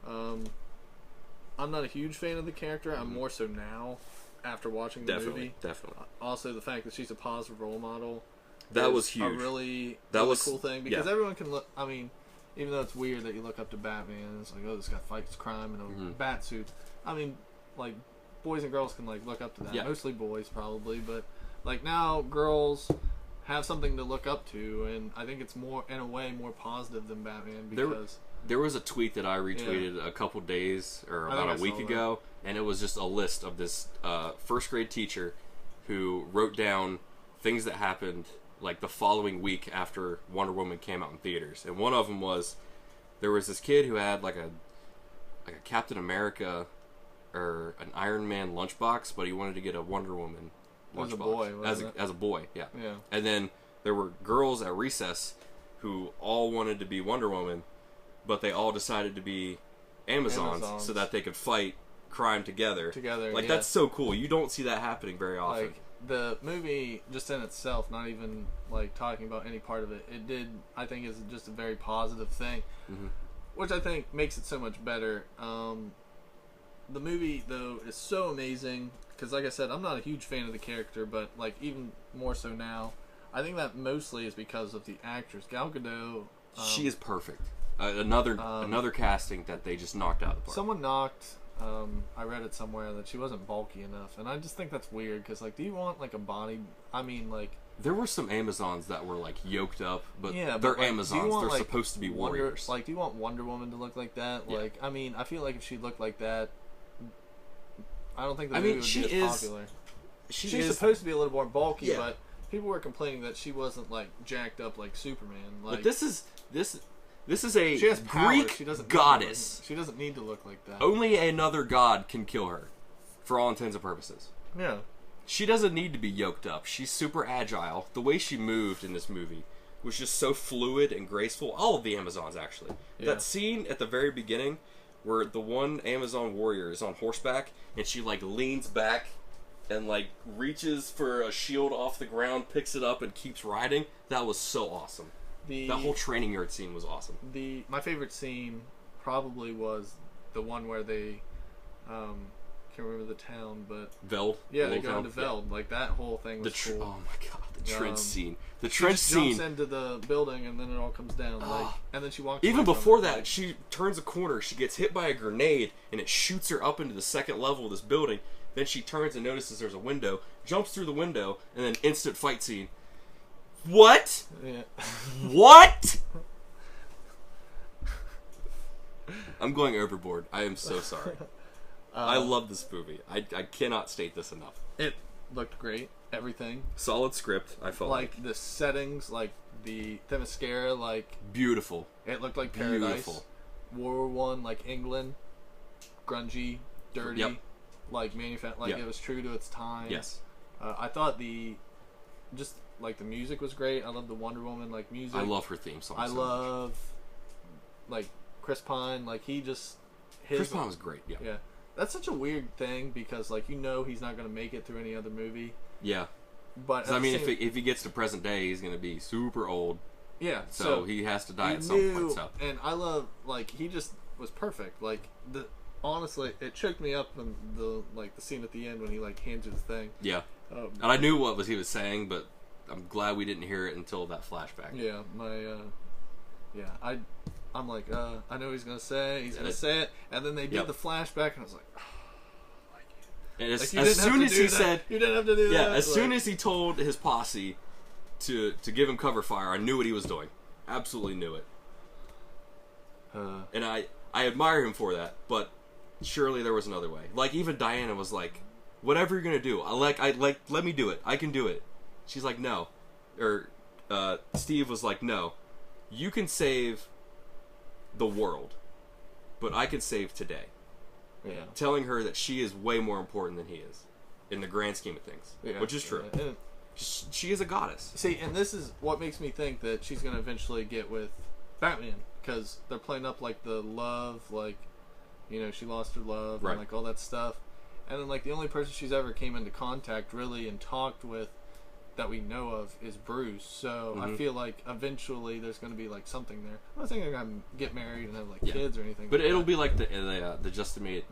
S2: I'm not a huge fan of the character. I'm more so now, after watching the movie.
S1: Definitely.
S2: Also, the fact that she's a positive role model.
S1: That was huge.
S2: A really cool thing, because everyone can look, I mean, even though it's weird that you look up to Batman, it's like, oh, this guy fights crime in a bat suit. I mean, like, boys and girls can like look up to that. Mostly boys, probably, but like now girls have something to look up to, and I think it's more, in a way, more positive than Batman because
S1: there was a tweet that I retweeted a couple days or about a week ago, and it was just a list of this first grade teacher who wrote down things that happened like the following week after Wonder Woman came out in theaters, and one of them was there was this kid who had like a Captain America or an Iron Man lunchbox, but he wanted to get a Wonder Woman lunchbox. As a boy, yeah. And then there were girls at recess who all wanted to be Wonder Woman, but they all decided to be Amazons. So that they could fight crime together. Like, that's so cool. You don't see that happening very often.
S2: Like, the movie, just in itself, not even, like, talking about any part of it, it did, I think, is just a very positive thing, which I think makes it so much better. The movie, though, is so amazing, because, like I said, I'm not a huge fan of the character, but, like, even more so now, I think that mostly is because of the actress. Gal Gadot...
S1: she is perfect. Another casting that they just knocked out of the park.
S2: Someone knocked... I read it somewhere that she wasn't bulky enough, and I just think that's weird, because, like, do you want, like, a body... I mean, like...
S1: There were some Amazons that were, like, yoked up, but they're like, Amazons. They're supposed to be warriors.
S2: Like, do you want Wonder Woman to look like that? Yeah. Like, I mean, I feel like if she looked like that... I don't think the movie would be as popular. She's supposed to be a little more bulky, but people were complaining that she wasn't like jacked up like Superman. Like,
S1: but this is a Greek goddess.
S2: She doesn't need to look like that.
S1: Only another god can kill her, for all intents and purposes.
S2: Yeah.
S1: She doesn't need to be yoked up. She's super agile. The way she moved in this movie was just so fluid and graceful. All of the Amazons, actually. Yeah. That scene at the very beginning where the one Amazon warrior is on horseback and she like leans back and like reaches for a shield off the ground, picks it up and keeps riding. That was so awesome. That whole training yard scene was awesome.
S2: My favorite scene probably was the one where they can't remember the town, but
S1: Veld.
S2: Yeah, they go into Veld. Yeah. Like that whole thing was cool.
S1: Oh my god, the trench scene. The trench scene.
S2: She jumps into the building and then it all comes down. And then she walks.
S1: Even before that, she turns a corner. She gets hit by a grenade and it shoots her up into the second level of this building. Then she turns and notices there's a window, jumps through the window, and then instant fight scene. What?
S2: Yeah.
S1: What? I'm going overboard. I am so sorry. I love this movie. I cannot state this enough.
S2: It looked great. Everything.
S1: Solid script, I felt like.
S2: The settings, like the Themyscira, like...
S1: Beautiful.
S2: It looked like paradise.
S1: Beautiful.
S2: World War I, like England. Grungy, dirty.
S1: Yep.
S2: Like, like it was true to its time.
S1: Yes.
S2: I thought just like the music was great. I love the Wonder Woman like music.
S1: I love her theme song.
S2: I love like Chris Pine. Like Chris
S1: Pine was great. Yeah.
S2: Yeah. That's such a weird thing because like he's not going to make it through any other movie.
S1: Yeah.
S2: But
S1: I mean, if he gets to present day, he's going to be super old.
S2: Yeah.
S1: So he has to die at some point. So.
S2: And I love like he just was perfect. Like honestly, it choked me up in the scene at the end when he like hands you the thing.
S1: Yeah. And I knew what he was saying, but I'm glad we didn't hear it until that flashback.
S2: Yeah, I'm like, I know he's gonna say it, and then they did the flashback, and I was like, oh, I like it.
S1: And
S2: like, as soon as he said, you didn't have to do that.
S1: Yeah, as soon as he told his posse to give him cover fire, I knew what he was doing. Absolutely knew it. And I admire him for that, but surely there was another way. Like even Diana was like, whatever you're gonna do, let me do it. I can do it. She's like, no. Or Steve was like, no. You can save the world, but I can save today.
S2: Yeah.
S1: Telling her that she is way more important than he is in the grand scheme of things, which is true.
S2: Yeah.
S1: She is a goddess.
S2: See, and this is what makes me think that she's gonna eventually get with Batman, because they're playing up like the love, like she lost her love and like all that stuff. And then, like, the only person she's ever came into contact, really, and talked with that we know of is Bruce. So I feel like eventually there's going to be, like, something there. I'm not saying they're going to get married and have, like, kids or anything.
S1: But
S2: like
S1: it'll
S2: that.
S1: be like the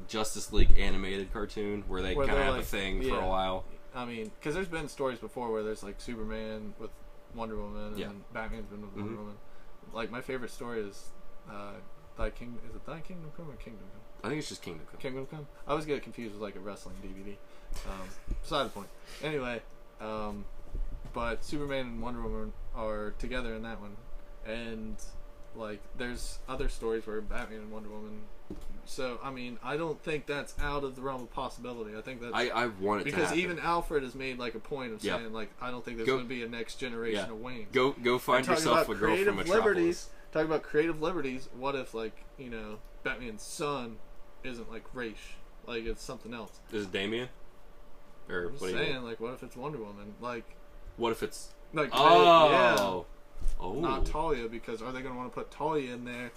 S1: Justice League animated cartoon where they kind of have a thing for a while.
S2: I mean, because there's been stories before where there's, like, Superman with Wonder Woman and Batman's been with Wonder Woman. Like, my favorite story is Thy Kingdom. Is it Thy Kingdom Come or Kingdom Come?
S1: I think it's just Kingdom Come.
S2: Kingdom Come? I always get it confused with like a wrestling DVD. Beside the point. Anyway, but Superman and Wonder Woman are together in that one. And like there's other stories where Batman and Wonder Woman. So I mean, I don't think that's out of the realm of possibility. I think that's
S1: I want it to
S2: because
S1: happen.
S2: even Alfred has made like a point of saying like I don't think there's going to be a next generation of Wayne.
S1: Go find yourself a girl from Metropolis.
S2: Talk about creative liberties. What if like Batman's son isn't like Raish, like it's something else?
S1: Is it Damien? Or
S2: I'm just saying, like, what if it's Wonder Woman? Like,
S1: what if it's
S2: like
S1: oh,
S2: not Talia? Because are they going to want to put Talia in there?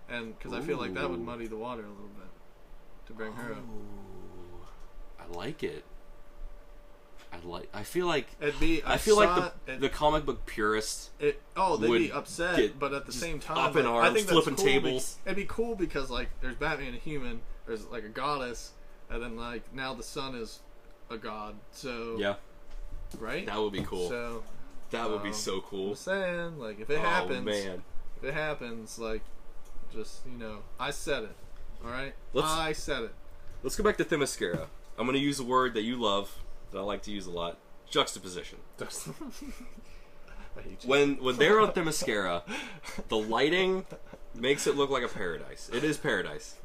S2: And because I feel like that would muddy the water a little bit to bring her up.
S1: I like it. I feel like
S2: it'd be.
S1: I feel like the comic book purists.
S2: They'd be upset, but at the same time,
S1: up in arms,
S2: I think
S1: flipping
S2: cool
S1: tables.
S2: It'd be cool because like there's Batman, a human. There's like a goddess, and then like now the sun is a god. So
S1: yeah,
S2: right.
S1: That would be cool.
S2: So
S1: that would be so cool.
S2: I'm saying like if it happens,
S1: man.
S2: If it happens, like just I said it. All right, I said it.
S1: Let's go back to Themyscira. I'm going to use a word that you love. That I like to use a lot. Juxtaposition.
S2: I hate you.
S1: When they're on Themyscira, the lighting makes it look like a paradise. It is paradise.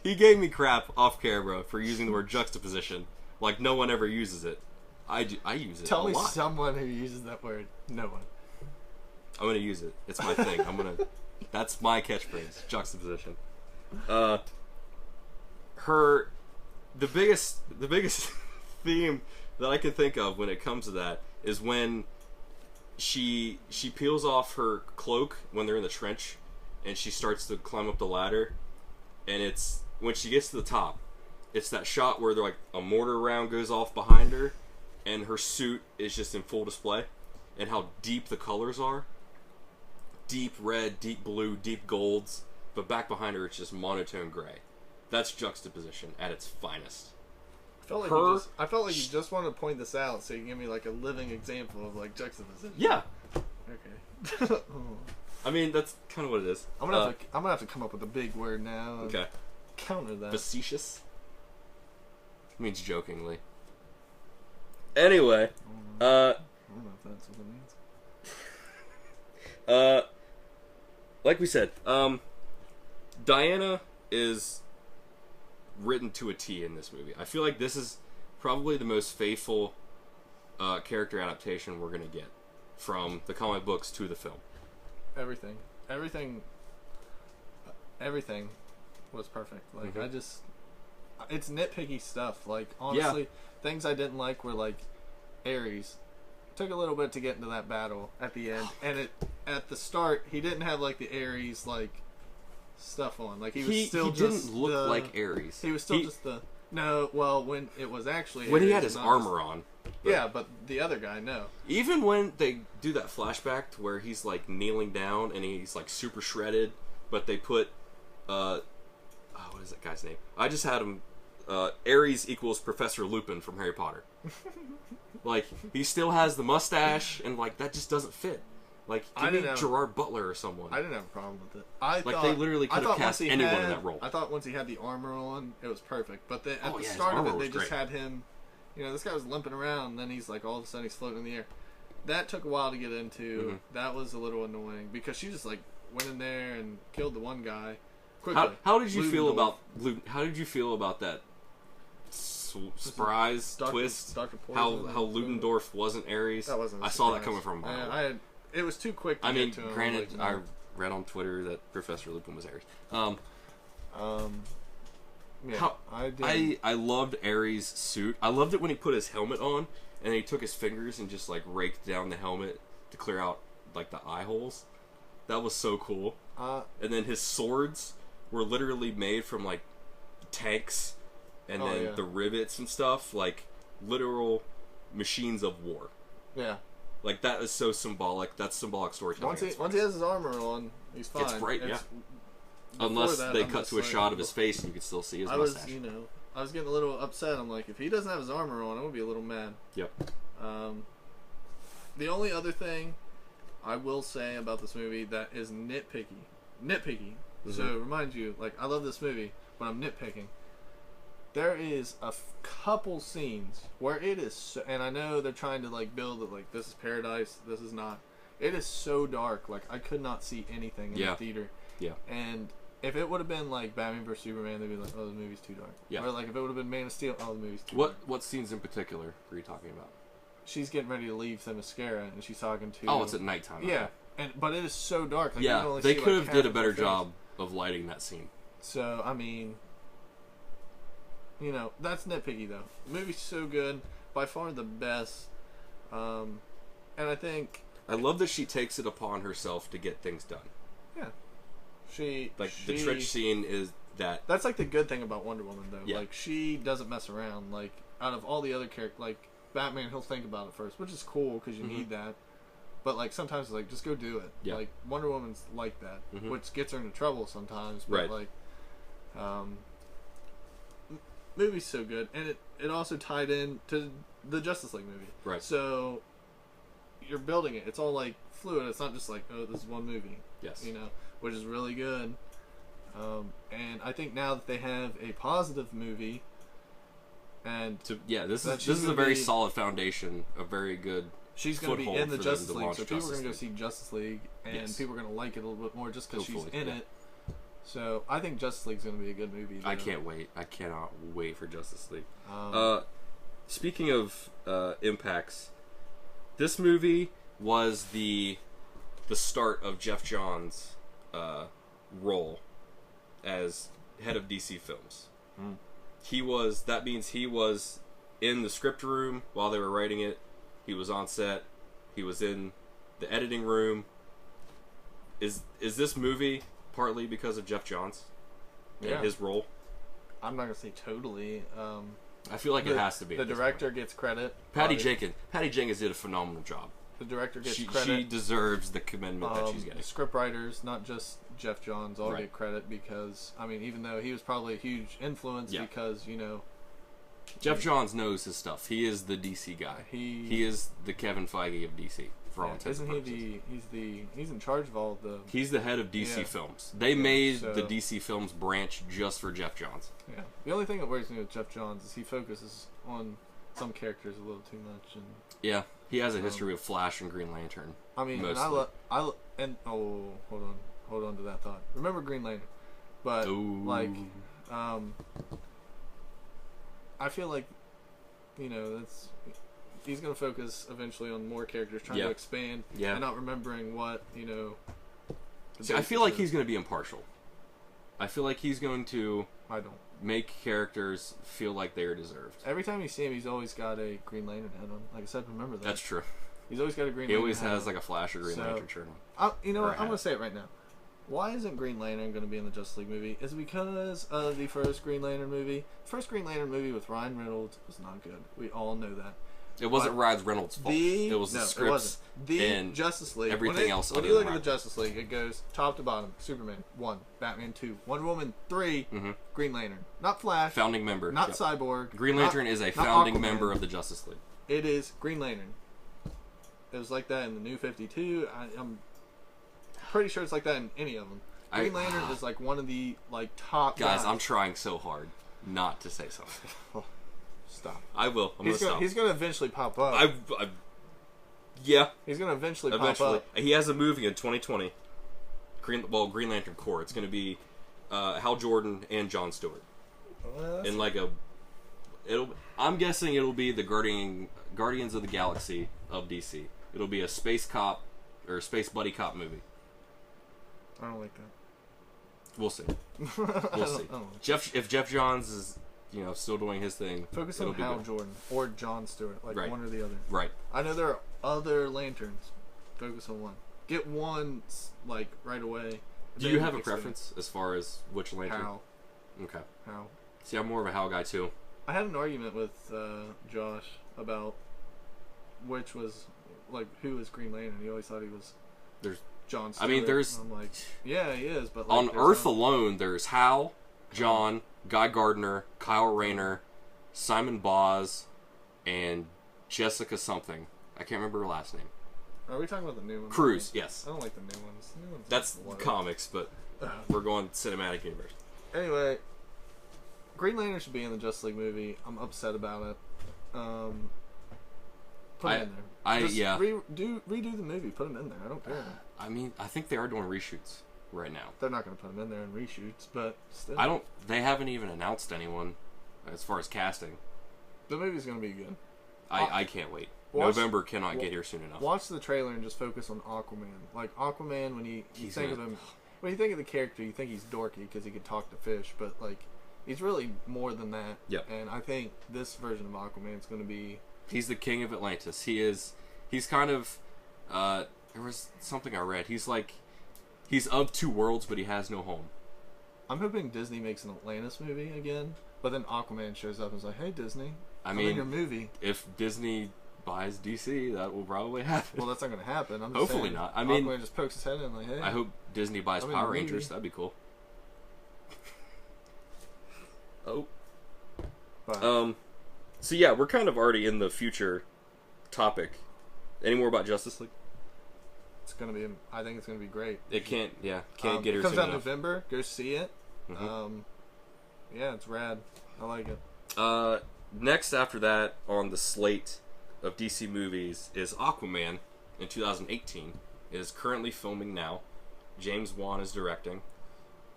S1: He gave me crap off camera for using the word juxtaposition. Like no one ever uses it. I use it.
S2: Tell
S1: a
S2: me
S1: lot.
S2: someone who uses that word. No one.
S1: I'm gonna use it. It's my thing. That's my catchphrase. Juxtaposition. The biggest theme that I can think of when it comes to that is when she peels off her cloak when they're in the trench and she starts to climb up the ladder, and it's when she gets to the top, it's that shot where they're like a mortar round goes off behind her and her suit is just in full display, and how deep the colors are. Deep red, deep blue, deep golds, but back behind her it's just monotone gray. That's juxtaposition at its finest.
S2: I felt like you just wanted to point this out so you can give me like a living example of like juxtaposition.
S1: Yeah.
S2: Okay.
S1: I mean, that's kind of what it is.
S2: I'm gonna have to come up with a big word now.
S1: Okay.
S2: Counter that.
S1: Facetious. It means jokingly. Anyway,
S2: don't know if that's what it means.
S1: Like we said, Diana is written to a T in this movie. I feel like this is probably the most faithful character adaptation we're gonna get from the comic books to the film.
S2: Everything was perfect. Like it's nitpicky stuff. Like honestly, things I didn't like were like Ares. Took a little bit to get into that battle at the end, and at the start he didn't have like the Ares like stuff on. Like he was still just
S1: didn't look like Ares.
S2: He was still just the when it was actually
S1: when
S2: Ares,
S1: he had his armor on.
S2: But the other guy, no.
S1: Even when they do that flashback to where he's like kneeling down and he's like super shredded, but they put what is that guy's name? I just had him Ares equals Professor Lupin from Harry Potter. Like he still has the mustache and like that just doesn't fit. Like give me Gerard Butler or someone.
S2: I didn't have a problem with it.
S1: They literally could have cast anyone in that role.
S2: I thought once he had the armor on, it was perfect. But at the start of it, they just had him. You know, this guy was limping around, and then he's like, all of a sudden, he's floating in the air. That took a while to get into. That was a little annoying because she just like went in there and killed the one guy quickly.
S1: How did you feel about that surprise twist?
S2: Dr.
S1: How Ludendorff wasn't Ares?
S2: That wasn't.
S1: I saw that coming from a mile away.
S2: It was too quick.
S1: Granted, I read on Twitter that Professor Lupin was Ares.
S2: Yeah,
S1: I loved Ares' suit. I loved it when he put his helmet on and he took his fingers and just like raked down the helmet to clear out like the eye holes. That was so cool. And then his swords were literally made from like tanks and the rivets and stuff, like literal machines of war.
S2: Yeah.
S1: Like that is so symbolic. That's symbolic storytelling.
S2: Once he has his armor on, he's fine.
S1: It's bright, Unless they cut to a shot of his face and you could still see his mustache.
S2: I was getting a little upset. I'm like, if he doesn't have his armor on, I'm gonna be a little mad.
S1: Yep.
S2: The only other thing I will say about this movie that is nitpicky. So remind you, like, I love this movie, but I'm nitpicking. There is a couple scenes where it is, and I know they're trying to like build it like this is paradise, this is not. It is so dark, like I could not see anything in the theater.
S1: Yeah.
S2: And if it would have been like Batman vs Superman, they'd be like, "Oh, the movie's too dark."
S1: Yeah.
S2: Or like if it would have been Man of Steel, "Oh, the movie's too dark."
S1: What scenes in particular are you talking about?
S2: She's getting ready to leave Themyscira, and she's talking to.
S1: Oh, it's at nighttime.
S2: Yeah, but it is so dark. Like,
S1: yeah, they could have did a better job of lighting that scene.
S2: So I mean, that's nitpicky though. The movie's so good, by far the best, and I think
S1: I love that she takes it upon herself to get things done.
S2: Yeah.
S1: The trench scene is that.
S2: That's like the good thing about Wonder Woman, though.
S1: Yeah.
S2: Like she doesn't mess around. Like out of all the other characters, like Batman, he'll think about it first, which is cool because you need that. But like sometimes, like just go do it.
S1: Yeah.
S2: Like Wonder Woman's like that, which gets her into trouble sometimes. But
S1: right.
S2: Like, movie's so good, and it also tied in to the Justice League movie.
S1: Right.
S2: So you're building it. It's all like fluid. It's not just like, oh, this is one movie.
S1: Yes.
S2: Which is really good. And I think now that they have a positive movie, and
S1: this is a very solid foundation, a very good.
S2: She's going to be in the Justice League, so people are going to go see Justice League, and people are going to like it a little bit more just because she's in it. So I think Justice League's going to be a good movie.
S1: I can't wait. I cannot wait for Justice League. Speaking of impacts, this movie was the start of Jeff Johns' role as head of DC Films. That means he was in the script room while they were writing it. He was on set. He was in the editing room. Is this movie partly because of Jeff Johns and his role?
S2: I'm not gonna say totally.
S1: I feel like it has to be.
S2: The director gets credit.
S1: Patty Jenkins did a phenomenal job.
S2: The director gets credit.
S1: She deserves the commendment that she's getting.
S2: Script writers, not just Jeff Johns, all get credit because, I mean, even though he was probably a huge influence because,
S1: Jeff Johns knows his stuff. He is the DC guy. He is the Kevin Feige of DC for all intents and purposes.
S2: He's in charge of all the...
S1: He's the head of DC Films. They made the DC Films branch just for Jeff Johns.
S2: Yeah. The only thing that worries me with Jeff Johns is he focuses on some characters a little too much. And
S1: Yeah, he has a history with Flash and Green Lantern.
S2: I mean,
S1: mostly.
S2: hold on to that thought. Remember Green Lantern, but like, I feel like, you know, he's gonna focus eventually on more characters, trying to expand, and not remembering what, you know.
S1: See, I feel like he's going to be impartial. I feel like he's going to make characters feel like they are deserved.
S2: Every time you see him, he's always got a Green Lantern hat on. Like I said, remember that.
S1: That's true.
S2: He's always got a Green Lantern hat.
S1: He always has like a Flash or Green Lantern shirt on.
S2: You know what? I'm going to say it right now. Why isn't Green Lantern going to be in the Justice League movie? Is it because of the first Green Lantern movie? The first Green Lantern movie with Ryan Reynolds was not good. We all know that.
S1: It wasn't Ryan Reynolds' fault. It was the scripts and
S2: Justice League.
S1: Everything else.
S2: When you look at the Justice League, it goes top to bottom. Superman 1, Batman 2, Wonder Woman 3, Green Lantern. Not Flash.
S1: Founding member.
S2: Not Cyborg.
S1: Green Lantern is a founding member of the Justice League.
S2: It is Green Lantern. It was like that in the New 52. I'm pretty sure it's like that in any of them. Green Lantern is like one of the top guys.
S1: I'm trying so hard not to say something.
S2: Stop.
S1: I will. I'm going to stop.
S2: He's going to eventually pop up.
S1: Yeah.
S2: He's going to eventually pop up.
S1: He has a movie in 2020. Green Lantern Corps. It's going to be Hal Jordan and Jon Stewart. In like I'm guessing it'll be the Guardians of the Galaxy of DC. It'll be a space cop or space buddy cop movie.
S2: I don't like that.
S1: We'll see. We'll see. If Jeff Johns is, you know, still doing his thing,
S2: focus on Hal Jordan or Jon Stewart, like one or the other.
S1: Right.
S2: I know there are other lanterns. Focus on one. Get one like right away.
S1: Do you have a preference as far as which lantern?
S2: Hal.
S1: Okay.
S2: Hal.
S1: See, I'm more of a Hal guy too.
S2: I had an argument with Josh about which was who was Green Lantern. He always thought he was.
S1: There's
S2: Jon Stewart.
S1: I mean, there's.
S2: I'm like, yeah, he is, but
S1: on Earth alone, there's Hal, John, Guy Gardner, Kyle Rayner, Simon Boz, and Jessica something. I can't remember her last name.
S2: Are we talking about the new one?
S1: Cruz, yes.
S2: I don't like the new ones. The new ones
S1: that's comics, but we're going cinematic universe.
S2: Anyway, Green Lantern should be in the Justice League movie. I'm upset about it. Put him in there. Redo the movie. Put him in there. I don't care.
S1: I mean, I think they are doing reshoots right now.
S2: They're not going to put him in there in reshoots, but still.
S1: They haven't even announced anyone as far as casting.
S2: The movie's going to be good.
S1: I can't wait. November cannot get here soon enough.
S2: Watch the trailer and just focus on Aquaman. Like Aquaman, when you think of him, when you think of the character, you think he's dorky because he can talk to fish, but he's really more than that.
S1: Yep.
S2: And I think this version of Aquaman is going to be.
S1: He's the king of Atlantis. He's kind of. There was something I read. He's of two worlds, but he has no home.
S2: I'm hoping Disney makes an Atlantis movie again, but then Aquaman shows up and is like, "Hey, Disney, I'm in your movie."
S1: If Disney buys DC, that will probably happen.
S2: Well, that's not going to happen. I'm just
S1: Hopefully
S2: saying,
S1: not. I mean,
S2: Aquaman just pokes his head in like, "Hey."
S1: I hope Disney buys Power Rangers. That'd be cool. Oh.
S2: But,
S1: so yeah, we're kind of already in the future topic. Any more about Justice League?
S2: It's gonna be. I think it's gonna be great.
S1: It can't get here.
S2: It comes out in
S1: enough.
S2: November. Go see it. Yeah, it's rad. I like it.
S1: Next after that on the slate of DC movies is Aquaman in 2018. It is currently filming now. James Wan is directing.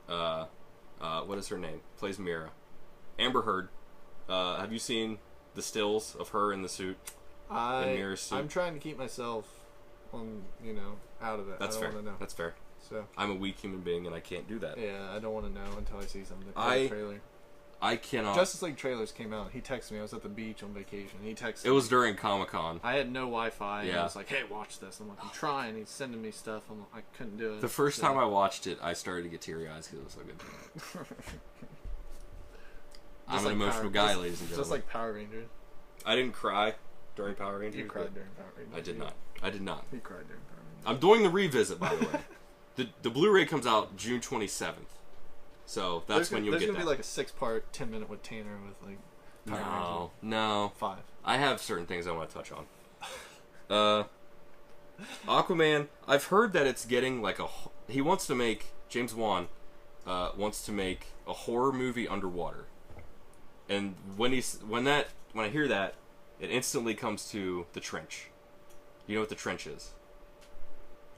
S1: What is her name? Plays Mira. Amber Heard. Have you seen the stills of her in the suit? Mira's suit? I'm
S2: trying to keep myself on, out of it.
S1: That's fair.
S2: Know.
S1: That's fair.
S2: So
S1: I'm a weak human being and I can't do that.
S2: Yeah, I don't want to know until I see something. Trailer.
S1: I cannot.
S2: Justice League trailers came out. He texted me. I was at the beach on vacation. He texted me.
S1: It was during Comic-Con.
S2: I had no Wi-Fi.
S1: Yeah.
S2: And I was like, "Hey, watch this." I'm like, "I'm trying." He's sending me stuff. I couldn't do it.
S1: The first time I watched it, I started to get teary eyes because it was so good. I'm an emotional guy, ladies and gentlemen.
S2: Just like Power Rangers.
S1: I didn't cry during Power Rangers.
S2: You cried during Power Rangers.
S1: I did not. I did not.
S2: He cried during Power Rangers.
S1: I'm doing the revisit, by the way. The Blu-ray comes out June 27th. So that's when you'll get that.
S2: There's going to be like a 6-part, 10-minute with Tanner with Power Rangers.
S1: No.
S2: 5.
S1: I have certain things I want to touch on. Aquaman, I've heard that it's getting he wants to make, James Wan wants to make a horror movie underwater. And when I hear that, it instantly comes to the trench. You know what the trench is?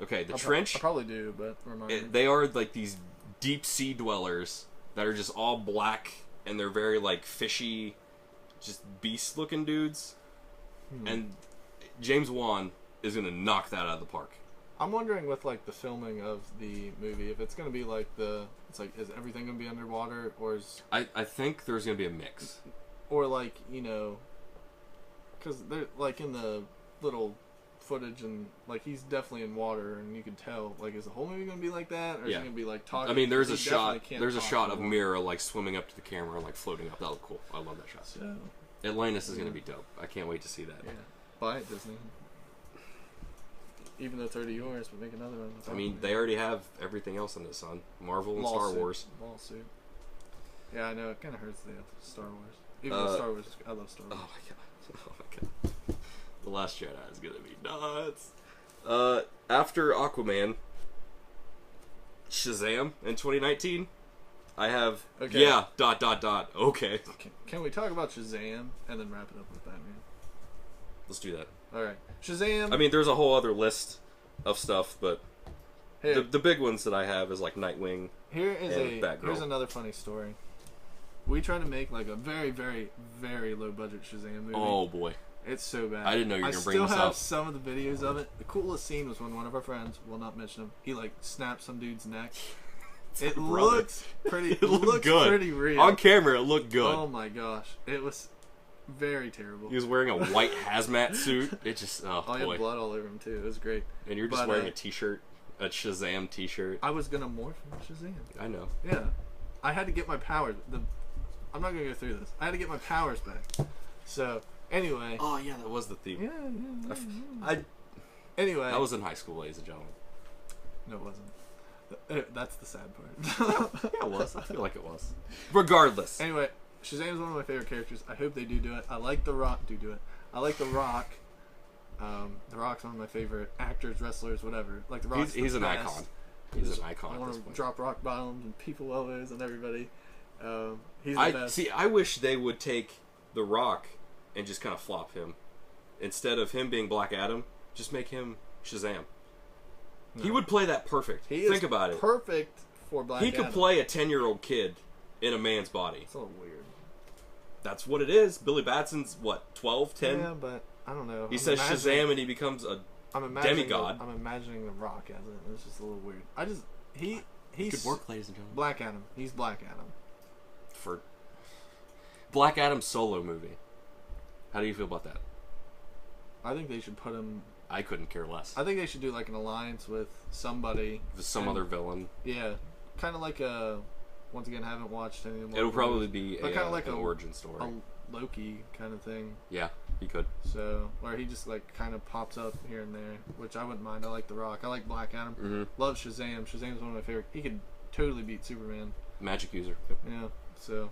S1: Okay, the trench.
S2: I probably do, but remind me.
S1: They are like these deep sea dwellers that are just all black, and they're very like fishy, just beast-looking dudes. And James Wan is gonna knock that out of the park.
S2: I'm wondering with like the filming of the movie, if it's gonna be like it's like, is everything gonna be underwater, or is
S1: I think there's gonna be a mix,
S2: or like, you know, because they're like in the little footage, and like he's definitely in water, and you can tell, like, is the whole movie gonna be like that, or is it gonna be like talking?
S1: I mean, there's a shot of Mira like swimming up to the camera and like floating up. That looked cool. I love that shot.
S2: So,
S1: Atlantis is gonna be dope. I can't wait to see that.
S2: Yeah, buy it, Disney. Even though it's already yours, but make another one.
S1: I mean, they already have everything else in this, son. Marvel and Star Wars.
S2: Lawsuit. Yeah, I know, it kind of hurts the Star Wars. Even though Star Wars, I love Star Wars.
S1: Oh my god. Oh my god. The Last Jedi is gonna be nuts. After Aquaman, Shazam in 2019, I have Okay. Okay.
S2: Can we talk about Shazam and then wrap it up with Batman?
S1: Let's do that.
S2: All right, Shazam.
S1: I mean, there's a whole other list of stuff, but
S2: Here,
S1: the big ones that I have is like Nightwing.
S2: Here's another funny story. We tried to make like a very, very, very low budget Shazam movie.
S1: Oh boy.
S2: It's so bad.
S1: I didn't know you were going to bring this up.
S2: I still have some of the videos of it. The coolest scene was when one of our friends, will not mention him, he like snapped some dude's neck. It looks pretty. It looks good. Pretty real.
S1: On camera, it looked good.
S2: Oh my gosh, it was very terrible.
S1: He was wearing a white hazmat suit. It just boy.
S2: He had blood all over him too. It was great.
S1: And you're just wearing a t-shirt, a Shazam t-shirt.
S2: I was gonna morph into Shazam.
S1: I know.
S2: Yeah, I had to get my powers. I'm not gonna go through this. I had to get my powers back. So anyway.
S1: Oh yeah, that was the theme.
S2: Yeah. Anyway.
S1: I was in high school, ladies and gentlemen.
S2: No, it wasn't. That's the sad part.
S1: Yeah, it was. I feel like it was. Regardless.
S2: Anyway, Shazam is one of my favorite characters. I hope they do it. I like The Rock. I like The Rock. The Rock's one of my favorite actors, wrestlers, whatever. Like The Rock's
S1: he's an icon. He's an icon.
S2: I want to drop rock bottoms and people elbows and everybody. He's the best.
S1: See, I wish they would take The Rock and just kind of flop him. Instead of him being Black Adam, just make him Shazam. No. He would play that perfect. Think about it.
S2: Perfect for Black Adam.
S1: He could play a 10-year-old kid in a man's body.
S2: It's a little weird.
S1: That's what it is. Billy Batson's, what, 12, 10?
S2: Yeah, but I don't know.
S1: He says Shazam and he becomes a demigod.
S2: I'm imagining The Rock as it. It's just a little weird. He's
S1: good work, ladies and gentlemen.
S2: Black Adam. He's Black Adam.
S1: For Black Adam's solo movie. How do you feel about that?
S2: I think they should put him...
S1: I couldn't care less.
S2: I think they should do like an alliance with somebody.
S1: Some other villain.
S2: Yeah. Kind of like a... Once again, haven't watched any of them.
S1: It'll probably be
S2: like
S1: an origin story.
S2: A Loki kind of thing.
S1: Yeah, he could.
S2: So, where he just like kind of pops up here and there, which I wouldn't mind. I like The Rock. I like Black Adam.
S1: Mm-hmm.
S2: Love Shazam. Shazam's one of my favorite. He could totally beat Superman.
S1: Magic user.
S2: Yep. Yeah. So.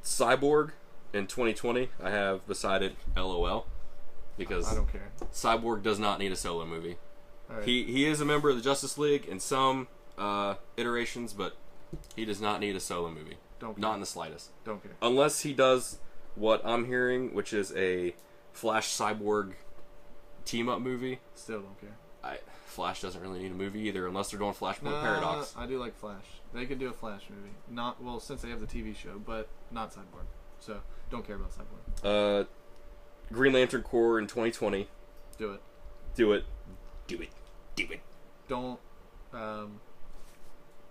S1: Cyborg in 2020, I have beside it LOL. Because
S2: I don't care.
S1: Cyborg does not need a solo movie.
S2: Right.
S1: He is a member of the Justice League in some iterations, but he does not need a solo movie.
S2: Don't care.
S1: Not in the slightest.
S2: Don't care.
S1: Unless he does what I'm hearing, which is a Flash Cyborg team-up movie.
S2: Still don't care.
S1: Flash doesn't really need a movie either, unless they're doing Flashpoint Paradox.
S2: I do like Flash. They could do a Flash movie. Not well, since they have the TV show, but not Cyborg. So don't care about Cyborg.
S1: Green Lantern Corps in 2020.
S2: Do it.
S1: Do it. Do it. Do it.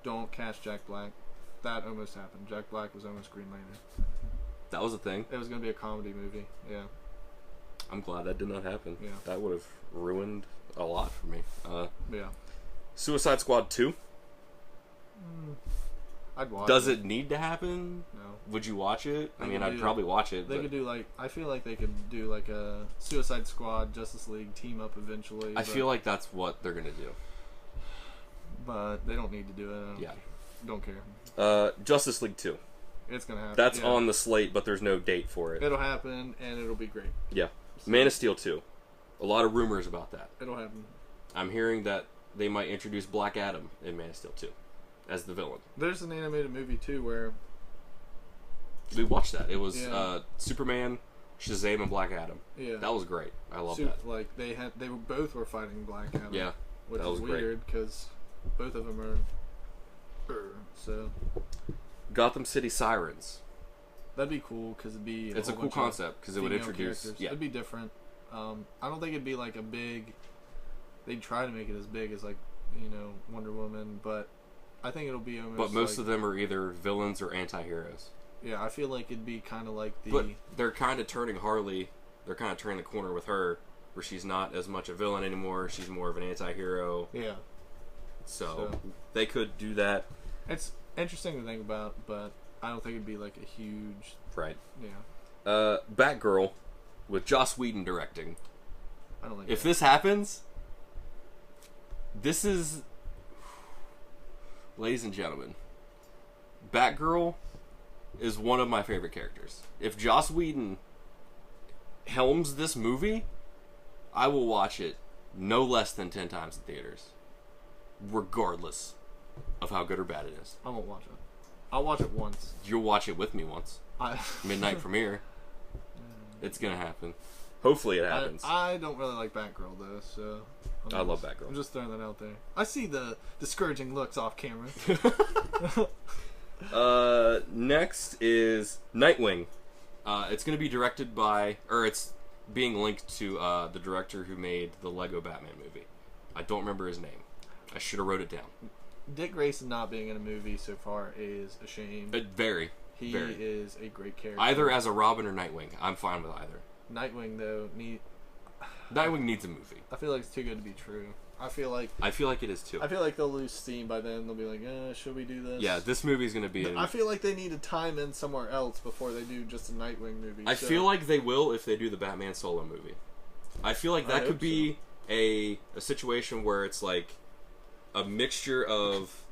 S2: Don't cast Jack Black. That almost happened. Jack Black was almost Green Lantern.
S1: That was a thing?
S2: It was going to be a comedy movie, yeah.
S1: I'm glad that did not happen.
S2: Yeah.
S1: That would have ruined a lot for me.
S2: Yeah.
S1: Suicide Squad 2?
S2: I'd watch
S1: Does it need to happen?
S2: No.
S1: Would you watch it? I'd probably watch it.
S2: They could do like... I feel like they could do like a Suicide Squad, Justice League team up eventually.
S1: I feel like that's what they're going to do.
S2: But they don't need to do it.
S1: Yeah.
S2: Don't care.
S1: Justice League 2.
S2: It's going to happen.
S1: That's on the slate, but there's no date for it.
S2: It'll happen, and it'll be great.
S1: Yeah. So, Man of Steel 2. A lot of rumors about that.
S2: It'll happen.
S1: I'm hearing that they might introduce Black Adam in Man of Steel 2 as the villain.
S2: There's an animated movie, too, where...
S1: We watched that. It was Superman Shazam and Black Adam.
S2: Yeah,
S1: that was great. I love that.
S2: Like they both were fighting Black Adam.
S1: Yeah,
S2: which
S1: that was
S2: is weird because both of them are. So, Gotham
S1: City Sirens.
S2: That'd be cool because it'd be.
S1: It's a cool concept because it would introduce.
S2: Characters. Yeah, it'd be different. I don't think it'd be like a big. They'd try to make it as big as like Wonder Woman, but I think it'll be almost.
S1: But most of them are either villains or anti-heroes.
S2: Yeah, I feel like it'd be kind of like the.
S1: But they're kind of turning Harley. They're kind of turning the corner with her, where she's not as much a villain anymore. She's more of an anti-hero.
S2: Yeah.
S1: So they could do that.
S2: It's interesting to think about, but I don't think it'd be like a huge.
S1: Right.
S2: Yeah.
S1: Batgirl, with Joss Whedon directing.
S2: I don't think.
S1: If this happens, this is, ladies and gentlemen, Batgirl is one of my favorite characters. If Joss Whedon helms this movie, I will watch it no less than 10 times in theaters, regardless of how good or bad it is.
S2: I won't watch it. I'll watch it once.
S1: You'll watch it with me once. Midnight premiere. It's gonna happen. Hopefully it happens.
S2: I don't really like Batgirl though, so
S1: I love Batgirl.
S2: I'm just throwing that out there. I see the discouraging looks off camera.
S1: Next is Nightwing. It's going to be directed by, or it's being linked to the director who made the Lego Batman movie. I don't remember his name. I should have wrote it down.
S2: Dick Grayson not being in a movie so far is a shame.
S1: Very.
S2: He is a great character.
S1: Either as a Robin or Nightwing. I'm fine with either.
S2: Nightwing though
S1: Nightwing needs a movie.
S2: I feel like it's too good to be true. I feel like
S1: it is too.
S2: I feel like they'll lose steam by then. They'll be like, should we do this?
S1: Yeah, this movie's going to be...
S2: I feel like they need to time in somewhere else before they do just a Nightwing movie.
S1: I feel like they will if they do the Batman solo movie. I feel like that could be a situation where it's like a mixture of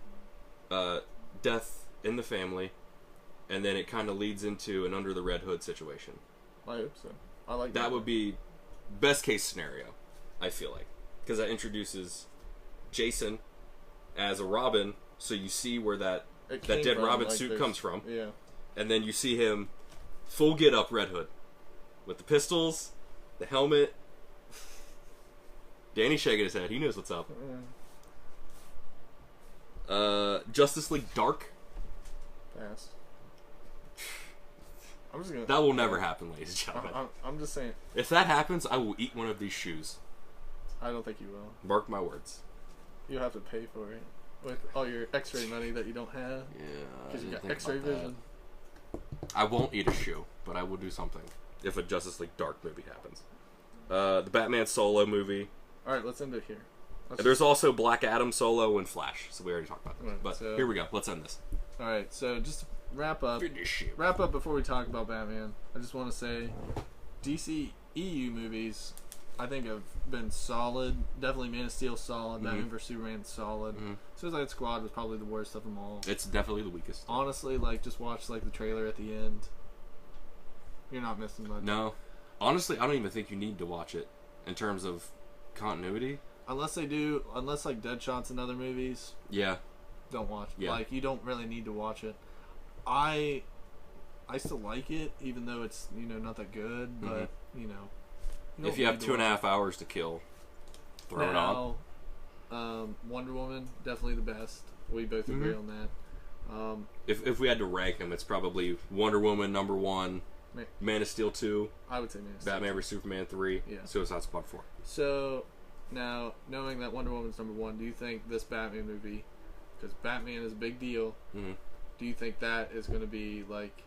S1: death in the family, and then it kind of leads into an Under the Red Hood situation.
S2: I hope so. I like
S1: that. Would be best case scenario, I feel like. Because that introduces Jason as a Robin, so you see where that dead Robin suit comes from.
S2: Yeah.
S1: And then you see him full get up Red Hood. With the pistols, the helmet. Danny's shaking his head. He knows what's up. Justice League Dark.
S2: Pass. I'm just gonna.
S1: That will never happen, ladies and gentlemen.
S2: I'm just saying.
S1: If that happens, I will eat one of these shoes.
S2: I don't think you will.
S1: Mark my words.
S2: You'll have to pay for it with all your X-ray money that you don't have.
S1: Yeah,
S2: because you got X-ray vision.
S1: I won't eat a shoe, but I will do something if a Justice League Dark movie happens. The Batman solo movie.
S2: All right, let's end it here.
S1: There's also Black Adam solo and Flash, so we already talked about that.
S2: Right,
S1: but here we go. Let's end this.
S2: All right, so just to wrap up before we talk about Batman. I just want to say, DC EU movies, I think have been solid. Definitely Man of Steel solid. Batman vs Superman solid. Suicide Squad was probably the worst of them all.
S1: It's definitely the weakest.
S2: Honestly, like just watch like the trailer at the end. You're not missing much.
S1: No, honestly, I don't even think you need to watch it in terms of continuity.
S2: Unless like Deadshot's in other movies.
S1: Yeah.
S2: Don't watch.
S1: Yeah.
S2: Like you don't really need to watch it. I still like it, even though it's not that good. But
S1: if you have 2.5 hours to kill, throw it on.
S2: Wonder Woman, definitely the best. We both agree on that.
S1: If we had to rank them, it's probably Wonder Woman number 1, Man of Steel 2,
S2: I would say Man of Steel
S1: Batman vs Superman 3, Suicide Squad 4.
S2: So now, knowing that Wonder Woman's number 1, do you think this Batman movie, because Batman is a big deal, do you think that is going to be like,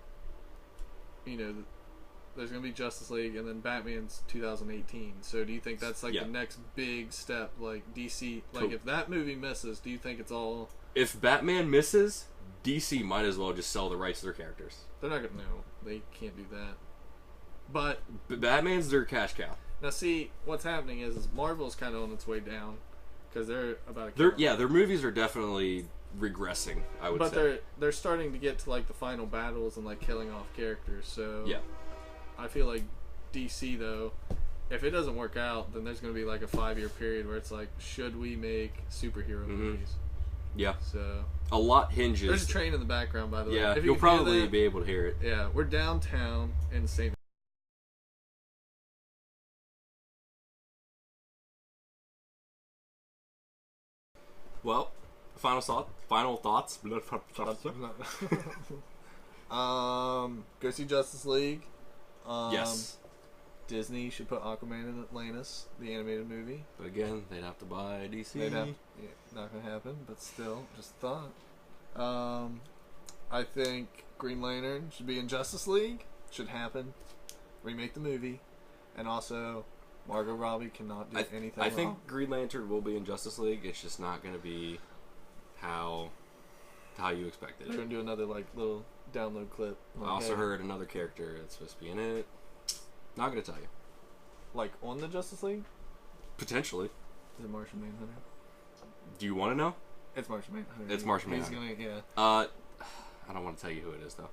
S2: there's going to be Justice League, and then Batman's 2018. So do you think that's like the next big step, like DC? Like if that movie misses, do you think it's all?
S1: If Batman misses, DC might as well just sell the rights to their characters.
S2: They're not going to. No, they can't do that. But
S1: Batman's their cash cow.
S2: Now, see what's happening is Marvel's kind of on its way down because they're about.
S1: Their movies are definitely regressing. I would say,
S2: but they're starting to get to like the final battles and like killing off characters. So
S1: yeah.
S2: I feel like DC though, if it doesn't work out, then there's going to be like a 5-year period where it's like, should we make superhero movies?
S1: Yeah.
S2: So
S1: a lot hinges.
S2: There's a train in the background, by the way.
S1: Yeah, you'll probably be able to hear it.
S2: Yeah, we're downtown in St.
S1: Well, final thoughts.
S2: Go see Justice League.
S1: Yes.
S2: Disney should put Aquaman in Atlantis, the animated movie.
S1: But again, they'd have to buy DC.
S2: Not gonna happen, but still, just a thought. I think Green Lantern should be in Justice League. Should happen. Remake the movie, and also Margot Robbie cannot do anything.
S1: I think Green Lantern will be in Justice League. It's just not gonna be how you expected it.
S2: They're gonna do another little download clip.
S1: I also heard another character that's supposed to be in it. Not gonna tell you.
S2: Like on the Justice League?
S1: Potentially.
S2: Is it Martian Manhunter?
S1: Do you want to know?
S2: It's Martian Manhunter.
S1: It's Martian Manhunter. I don't want to tell you who it is though.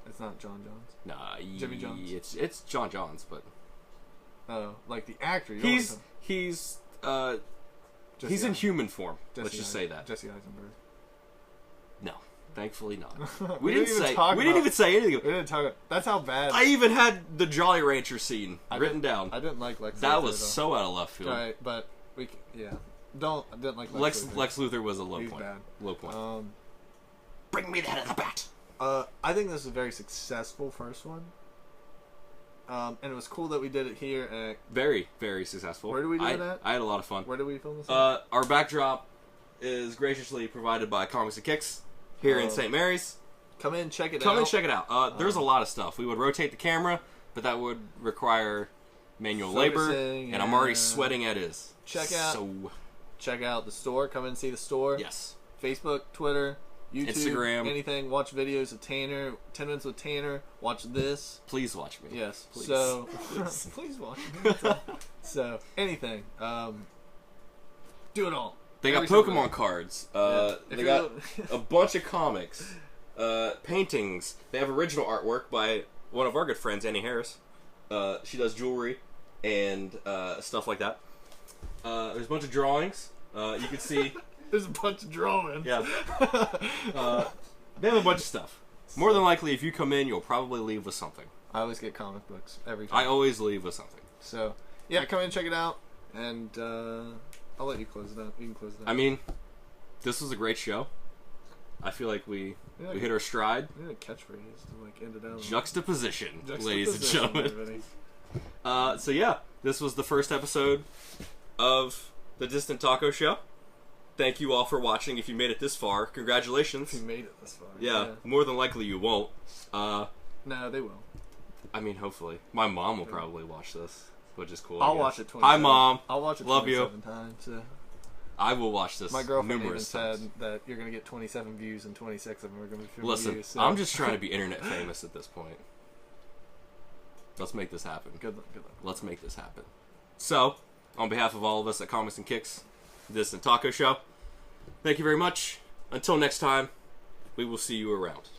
S2: It's not John Jones.
S1: Nah,
S2: Jimmy Jones.
S1: It's John Johns, but
S2: like the actor.
S1: He's in human form. Let's just say that.
S2: Jesse Eisenberg.
S1: No, thankfully not.
S2: We
S1: didn't even say anything.
S2: We didn't talk. That's how bad.
S1: I even had the Jolly Rancher scene written down.
S2: I didn't like Lex Luthor.
S1: That was so out of left field.
S2: Right, but I didn't like
S1: Lex Luthor was a low
S2: He's
S1: point.
S2: bad.
S1: Low point. Bring me the head of the bat.
S2: I think this is a very successful first one. And it was cool that we did it here at...
S1: Very, very successful.
S2: Where did we do it at?
S1: I had a lot of fun.
S2: Where did we film this at?
S1: Our backdrop is graciously provided by Comics&Kicks here in St. Mary's.
S2: Come in, check it out.
S1: Come and check it out. There's a lot of stuff. We would rotate the camera, but that would require manual labor, and I'm already sweating at is.
S2: Check out the store. Come in and see the store.
S1: Yes.
S2: Facebook, Twitter, YouTube,
S1: Instagram,
S2: anything. Watch videos of Tanner. 10 Minutes with Tanner. Watch this.
S1: Please watch me.
S2: Yes.
S1: Please.
S2: So, please watch me. So, anything. Do it all.
S1: They got Pokemon cards. They got a bunch of comics, paintings. They have original artwork by one of our good friends, Annie Harris. She does jewelry and stuff like that. There's a bunch of drawings. You can see.
S2: There's a bunch of drawing.
S1: Yeah. They have a bunch of stuff. More than likely, if you come in, you'll probably leave with something.
S2: I always get comic books every time.
S1: I always leave with something.
S2: So, yeah, come in and check it out. And I'll let you close it up. You can close it up.
S1: I mean, this was a great show. I feel like we hit our stride.
S2: We had a catchphrase to end it out.
S1: Juxtaposition, ladies and gentlemen. So yeah, this was the first episode of the Distant Taco Show. Thank you all for watching. If you made it this far, congratulations.
S2: If you made it this far.
S1: Yeah, more than likely you won't.
S2: No, they will.
S1: I mean, hopefully. My mom will probably watch this, which is cool.
S2: I'll watch it 27
S1: Hi, Mom.
S2: I'll watch it
S1: 27
S2: times. So.
S1: I will watch this.
S2: My girlfriend
S1: numerous
S2: even
S1: times.
S2: said that you're going to get 27 views and 26 of them are going to be from
S1: Listen,
S2: you. So.
S1: I'm just trying to be internet famous at this point. Let's make this happen.
S2: Good luck.
S1: Let's make this happen. So, on behalf of all of us at Comics and Kicks, this and Taco Show, thank you very much. Until next time, we will see you around.